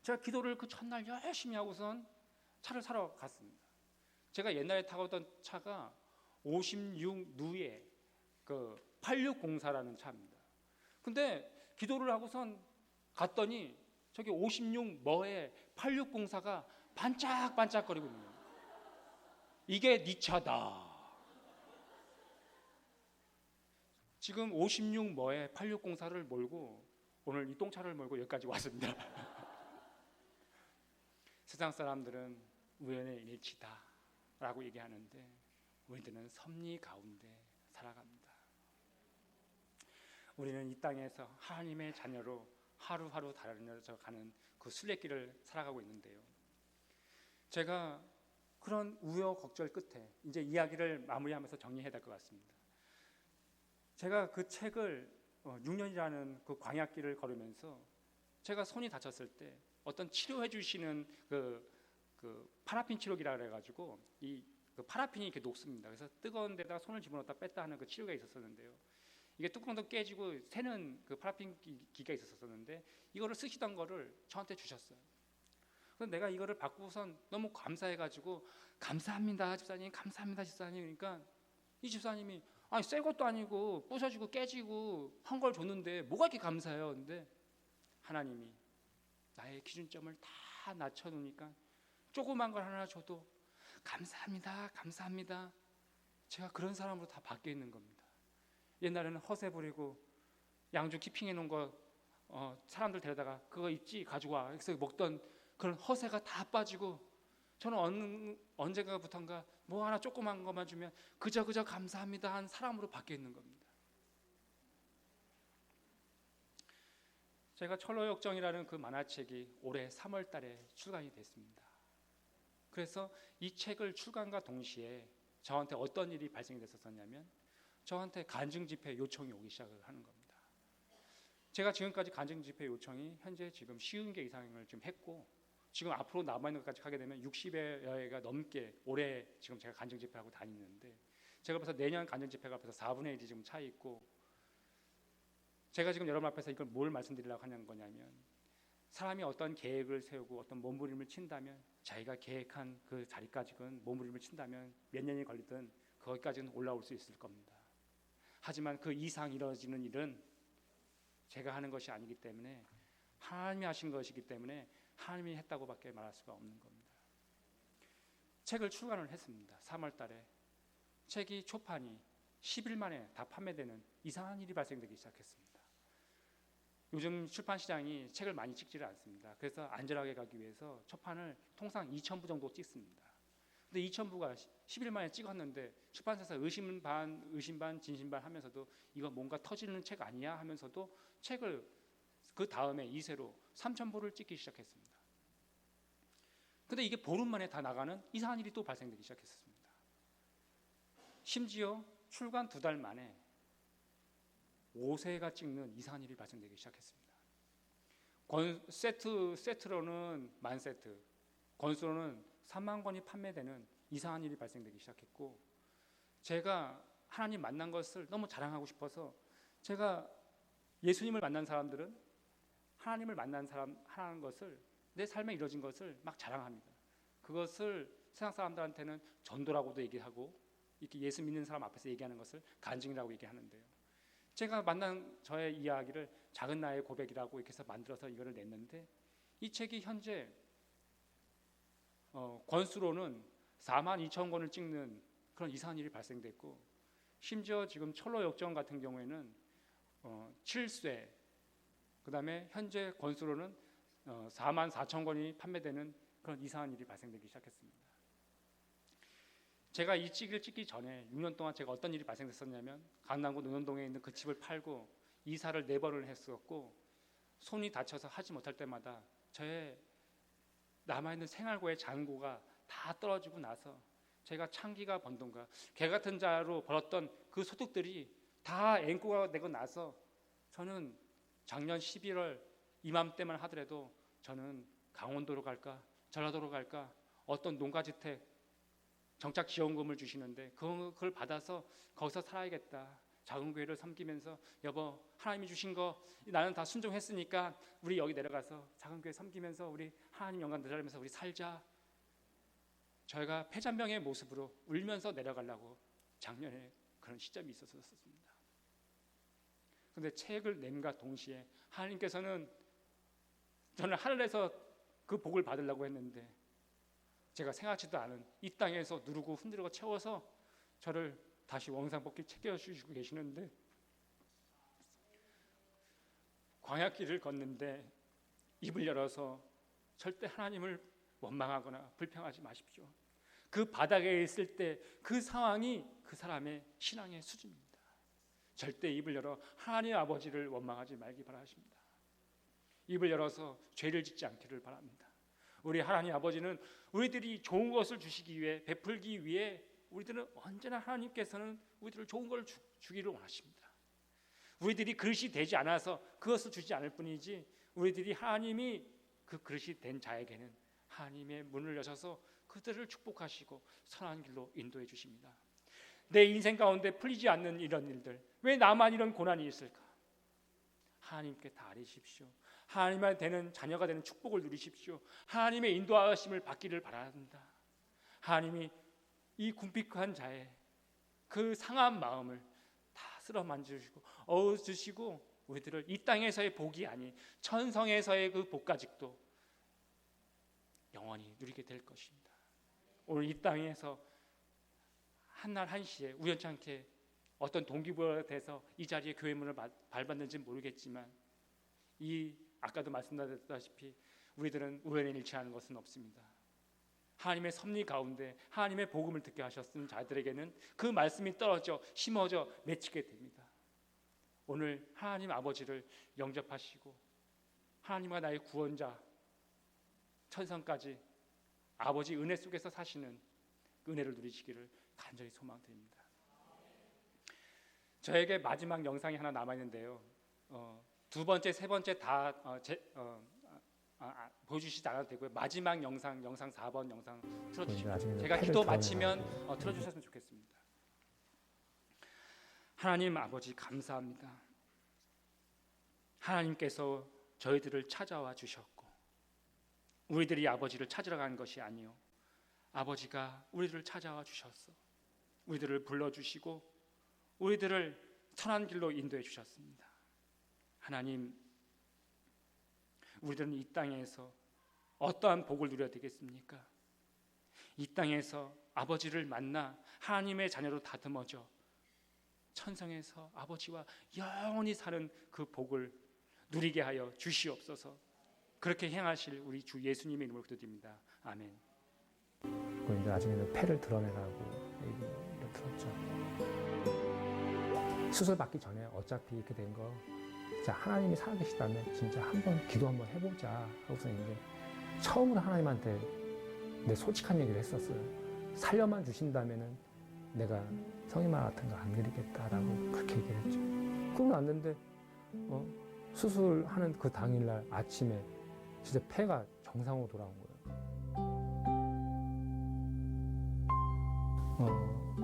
Speaker 1: 제가 기도를 그 전날 열심히 하고선 차를 사러 갔습니다. 제가 옛날에 타고던 차가 56 누에 그 8604라는 차입니다. 근데 기도를 하고선 갔더니 저기 56 뭐에 8604가 반짝반짝거리고 있는 거예요. 이게 네 차다. 지금 56 뭐에 8604를 몰고 오늘 이 똥차를 몰고 여기까지 왔습니다. 세상 사람들은 우연의 일치다 라고 얘기하는데 우리들은 섭리 가운데 살아갑니다. 우리는 이 땅에서 하나님의 자녀로 하루하루 달려져 가는 그 순례길을 살아가고 있는데요. 제가 그런 우여곡절 끝에 이제 이야기를 마무리하면서 정리해야 될 것 같습니다. 제가 그 책을 6년이라는 그 광야길을 걸으면서 제가 손이 다쳤을 때 어떤 치료해 주시는 그 파라핀 치료기라 그래가지고 그 파라핀이 이렇게 녹습니다. 그래서 뜨거운 데다가 손을 집어넣었다 뺐다 하는 그 치료가 있었었는데요. 이게 뚜껑도 깨지고 새는 그 파라핀 기가 있었었는데 이거를 쓰시던 거를 저한테 주셨어요. 그래서 내가 이거를 받고선 너무 감사해가지고 감사합니다 집사님, 감사합니다 집사님. 그러니까 이 집사님이 아니 새 것도 아니고 부서지고 깨지고 한 걸 줬는데 뭐가 이렇게 감사해요? 근데 하나님이 나의 기준점을 다 낮춰놓으니까 조그만 걸 하나 줘도 감사합니다 감사합니다. 제가 그런 사람으로 다 바뀌어 있는 겁니다. 옛날에는 허세 부리고 양주 키핑해 놓은 거 사람들 데려다가 그거 입지 가지고 와 그래서 먹던 그런 허세가 다 빠지고 저는 언젠가부턴가 뭐 하나 조그만 것만 주면 그저 감사합니다 한 사람으로 바뀌어 있는 겁니다. 제가 철로역정이라는 그 만화책이 올해 3월 달에 출간이 됐습니다. 그래서 이 책을 출간과 동시에 저한테 어떤 일이 발생이 됐었냐면 저한테 간증 집회 요청이 오기 시작을 하는 겁니다. 제가 지금까지 간증 집회 요청이 현재 지금 50개 이상을 지금 했고 지금 앞으로 남아있는 것까지 하게 되면 60여회가 넘게 올해 지금 제가 간증 집회하고 다니는데 제가 벌써 내년 간증 집회가 벌써 4분의 1이 지금 차 있고 제가 지금 여러분 앞에서 이걸 뭘 말씀드리려고 하는 거냐면 사람이 어떤 계획을 세우고 어떤 몸부림을 친다면 자기가 계획한 그 자리까지는 몸부림을 친다면 몇 년이 걸리든 거기까지는 올라올 수 있을 겁니다. 하지만 그 이상 이루어지는 일은 제가 하는 것이 아니기 때문에 하나님이 하신 것이기 때문에 하나님이 했다고밖에 말할 수가 없는 겁니다. 책을 출간을 했습니다. 3월 달에 책이 초판이 10일 만에 다 판매되는 이상한 일이 발생되기 시작했습니다. 요즘 출판 시장이 책을 많이 찍지를 않습니다. 그래서 안전하게 가기 위해서 초판을 통상 2,000부 정도 찍습니다. 근데 2,000부가 10일 만에 찍었는데 출판사에서 의심 반 진심 반 하면서도 이거 뭔가 터지는 책 아니야 하면서도 책을 그 다음에 이세로 3,000부를 찍기 시작했습니다. 근데 이게 보름 만에 다 나가는 이상한 일이 또 발생되기 시작했습니다. 심지어 출간 2달 만에 5세가 찍는 이상한 일이 발생되기 시작했습니다. 세트로는 10,000세트, 권수로는 3만 권이 판매되는 이상한 일이 발생되기 시작했고 제가 하나님 만난 것을 너무 자랑하고 싶어서 제가 예수님을 만난 사람들은 하나님을 만난 사람 하는 것을 내 삶에 이루어진 것을 막 자랑합니다. 그것을 세상 사람들한테는 전도라고도 얘기하고 이렇게 예수 믿는 사람 앞에서 얘기하는 것을 간증이라고 얘기하는데요. 제가 만난 저의 이야기를 작은 나의 고백이라고 이렇게 해서 만들어서 이거를 냈는데 이 책이 현재 권수로는 42,000권을 찍는 그런 이상한 일이 발생됐고 심지어 지금 철로역정 같은 경우에는 7쇄 그 다음에 현재 권수로는 44,000권이 판매되는 그런 이상한 일이 발생되기 시작했습니다. 제가 이 책을 찍기 전에 6년 동안 제가 어떤 일이 발생됐었냐면 강남구 논현동에 있는 그 집을 팔고 이사를 4번을 했었고 손이 다쳐서 하지 못할 때마다 저의 남아있는 생활고의 잔고가 다 떨어지고 나서 제가 창기가 번 돈과 개 같은 자로 벌었던 그 소득들이 다 앵꼬가 되고 나서 저는 작년 11월 이맘때만 하더라도 저는 강원도로 갈까 전라도로 갈까 어떤 농가주택 정착 지원금을 주시는데 그걸 받아서 거기서 살아야겠다. 작은 교회를 섬기면서 여보 하나님이 주신 거 나는 다 순종했으니까 우리 여기 내려가서 작은 교회 섬기면서 우리 하나님 영광 드리면서 우리 살자. 저희가 패잔병의 모습으로 울면서 내려가려고 작년에 그런 시점이 있었습니다. 그런데 책을 냄과 동시에 하나님께서는 저는 하늘에서 그 복을 받으려고 했는데 제가 생각지도 않은 이 땅에서 누르고 흔들고 채워서 저를 다시 원상복귀 챙겨주시고 계시는데, 광야길을 걷는데 입을 열어서 절대 하나님을 원망하거나 불평하지 마십시오. 그 바닥에 있을 때 그 상황이 그 사람의 신앙의 수준입니다. 절대 입을 열어 하나님 아버지를 원망하지 말기 바라십니다. 입을 열어서 죄를 짓지 않기를 바랍니다. 우리 하나님 아버지는 우리들이 좋은 것을 주시기 위해, 베풀기 위해 우리들은 언제나 하나님께서는 우리들을 좋은 걸 주기를 원하십니다. 우리들이 그릇이 되지 않아서 그것을 주지 않을 뿐이지, 우리들이 하나님이 그 그릇이 된 자에게는 하나님의 문을 여셔서 그들을 축복하시고 선한 길로 인도해 주십니다. 내 인생 가운데 풀리지 않는 이런 일들, 왜 나만 이런 고난이 있을까? 하나님께 다 아뢰십시오. 하나님의 되는 자녀가 되는 축복을 누리십시오. 하나님의 인도하심을 받기를 바랍니다. 하나님이 이 궁핍한 자의 그 상한 마음을 다 쓸어 만져주시고 어루주시고 우리들을 이 땅에서의 복이 아닌 천성에서의 그 복가직도 영원히 누리게 될 것입니다. 오늘 이 땅에서 한날 한시에 우연찮게 어떤 동기부여가 돼서 이 자리에 교회 문을 밟았는지 모르겠지만, 이 아까도 말씀드렸다시피 우리들은 우연에 일치하는 것은 없습니다. 하나님의 섭리 가운데 하나님의 복음을 듣게 하셨은 자들에게는 그 말씀이 떨어져 심어져 맺히게 됩니다. 오늘 하나님 아버지를 영접하시고 하나님과 나의 구원자 천성까지 아버지 은혜 속에서 사시는 그 은혜를 누리시기를 간절히 소망드립니다. 저에게 마지막 영상이 하나 남아있는데요, 두 번째, 세 번째 다 보여주시지 않아도 되고요. 마지막 영상 4번 영상 틀어주시고 제가 기도 마치면 틀어주셨으면 좋겠습니다. 하나님 아버지 감사합니다. 하나님께서 저희들을 찾아와 주셨고 우리들이 아버지를 찾으러 간 것이 아니요, 아버지가 우리들을 찾아와 주셨어. 우리들을 불러주시고 우리들을 선한 길로 인도해 주셨습니다. 하나님, 우리들은 이 땅에서 어떠한 복을 누려야 되겠습니까? 이 땅에서 아버지를 만나 하나님의 자녀로 다듬어져 천성에서 아버지와 영원히 사는 그 복을 누리게 하여 주시옵소서. 그렇게 행하실 우리 주 예수님의 이름으로 기도드립니다. 아멘.
Speaker 2: 그리고 이제 나중에는 폐를 드러내라고 얘기를 들었죠. 수술 받기 전에 어차피 이렇게 된 거, 자 하나님이 살아계시다면 진짜 한번 기도 한번 해보자 하고서 이제 처음으로 하나님한테 내 솔직한 얘기를 했었어요. 살려만 주신다면은 내가 성인만 같은 거 안 드리겠다라고 그렇게 얘기를 했죠. 그러고 났는데 수술하는 그 당일날 아침에 진짜 폐가 정상으로 돌아온 거예요.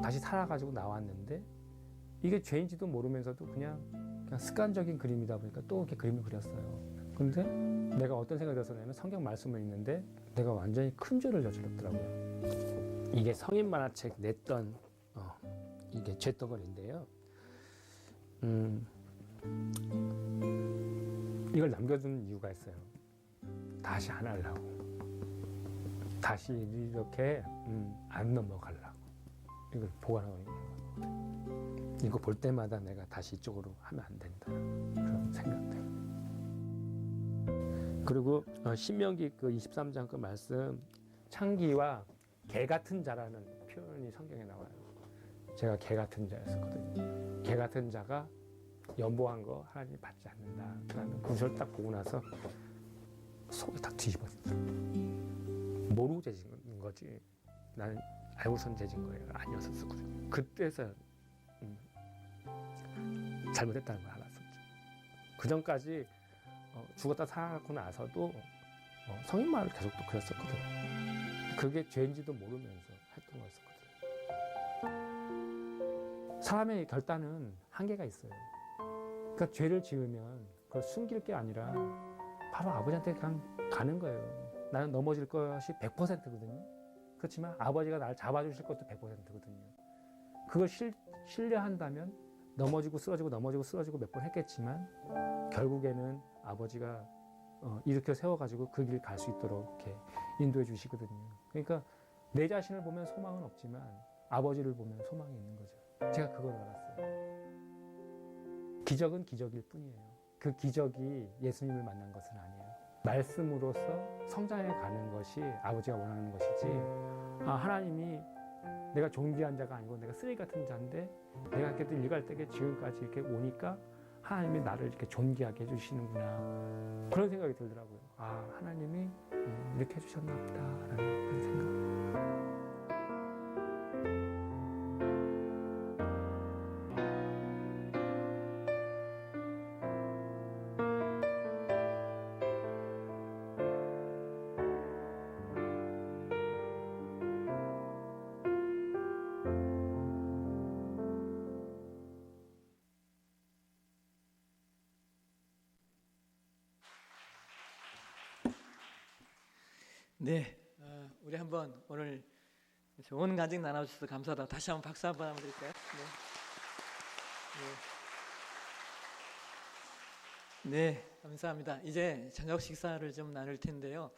Speaker 2: 다시 살아가지고 나왔는데 이게 죄인지도 모르면서도 그냥 습관적인 그림이다 보니까 또 이렇게 그림을 그렸어요. 근데 내가 어떤 생각이 들었냐면 성경 말씀을 읽는데 내가 완전히 큰 죄를 저질렀더라고요. 이게 성인 만화책 냈던 이게 죄덩어리인데요. 이걸 남겨둔 이유가 있어요. 다시 안 하려고. 다시 이렇게 안 넘어가려고. 이걸 보관하고 있는 거예요. 이거 볼 때마다 내가 다시 이쪽으로 하면 안 된다. 그런 생각들. 그리고 신명기 그 23장 그 말씀, 창기와 개 같은 자라는 표현이 성경에 나와요. 제가 개 같은 자였었거든요. 개 같은 자가 연보한 거 하나님이 받지 않는다 라는 구절 딱 보고 나서 속이 딱 뒤집어졌어요. 모르고 재진 거지 나는 알고선 재진 거예요. 아니었었거든요. 그때서 잘못했다는 걸 알았었죠. 그 전까지 죽었다 살아나고 나서도 성인 말을 계속 또 그렸었거든요. 그게 죄인지도 모르면서 했던 거였었거든요. 사람의 결단은 한계가 있어요. 그러니까 죄를 지으면 그걸 숨길 게 아니라 바로 아버지한테 그냥 가는 거예요. 나는 넘어질 것이 100%거든요. 그렇지만 아버지가 나를 잡아주실 것도 100%거든요. 그걸 신뢰한다면 넘어지고 쓰러지고 몇 번 했겠지만 결국에는 아버지가 일으켜 세워가지고 그 길 갈 수 있도록 이렇게 인도해 주시거든요. 그러니까 내 자신을 보면 소망은 없지만 아버지를 보면 소망이 있는 거죠. 제가 그걸 알았어요. 기적은 기적일 뿐이에요. 그 기적이 예수님을 만난 것은 아니에요. 말씀으로써 성장해 가는 것이 아버지가 원하는 것이지, 하나님이 내가 존귀한 자가 아니고 내가 쓰레기 같은 자인데 내가 그래도 일갈 때에 지금까지 이렇게 오니까 하나님이 나를 이렇게 존귀하게 해주시는구나, 그런 생각이 들더라고요. 하나님이 이렇게 해주셨나 보다라는 그런 생각.
Speaker 3: 네, 우리 한번 오늘 좋은 간증 나눠주셔서 감사하다. 다시 한번 박수 한번 한번 드릴까요? 네, 감사합니다. 이제 저녁 식사를 좀 나눌 텐데요.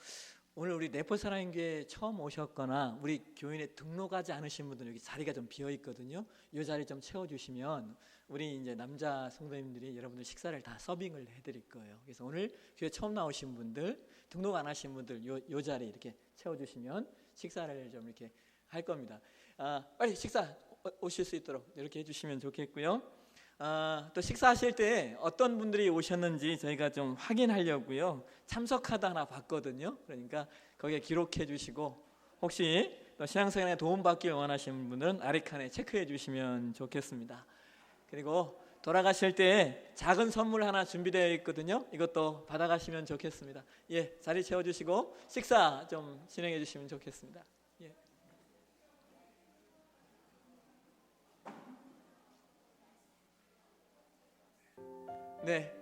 Speaker 3: 오늘 우리 내포사랑교회 처음 오셨거나 우리 교인에 등록하지 않으신 분들 여기 자리가 좀 비어 있거든요. 이 자리 좀 채워주시면 우리 이제 남자 성도님들이 여러분들 식사를 다 서빙을 해드릴 거예요. 그래서 오늘 교회 처음 나오신 분들, 등록 안 하신 분들 요 자리 이렇게 채워주시면 식사를 좀 이렇게 할 겁니다. 빨리 식사 오실 수 있도록 이렇게 해주시면 좋겠고요. 또 식사하실 때 어떤 분들이 오셨는지 저희가 좀 확인하려고요. 참석카드 하나 봤거든요. 그러니까 거기에 기록해 주시고 혹시 또 신앙생활에 도움받기 원하시는 분들은 아래 칸에 체크해 주시면 좋겠습니다. 그리고 돌아가실 때 작은 선물 하나 준비되어 있거든요. 이것도 받아가시면 좋겠습니다. 예, 자리 채워주시고 식사 좀 진행해 주시면 좋겠습니다. 예. 네,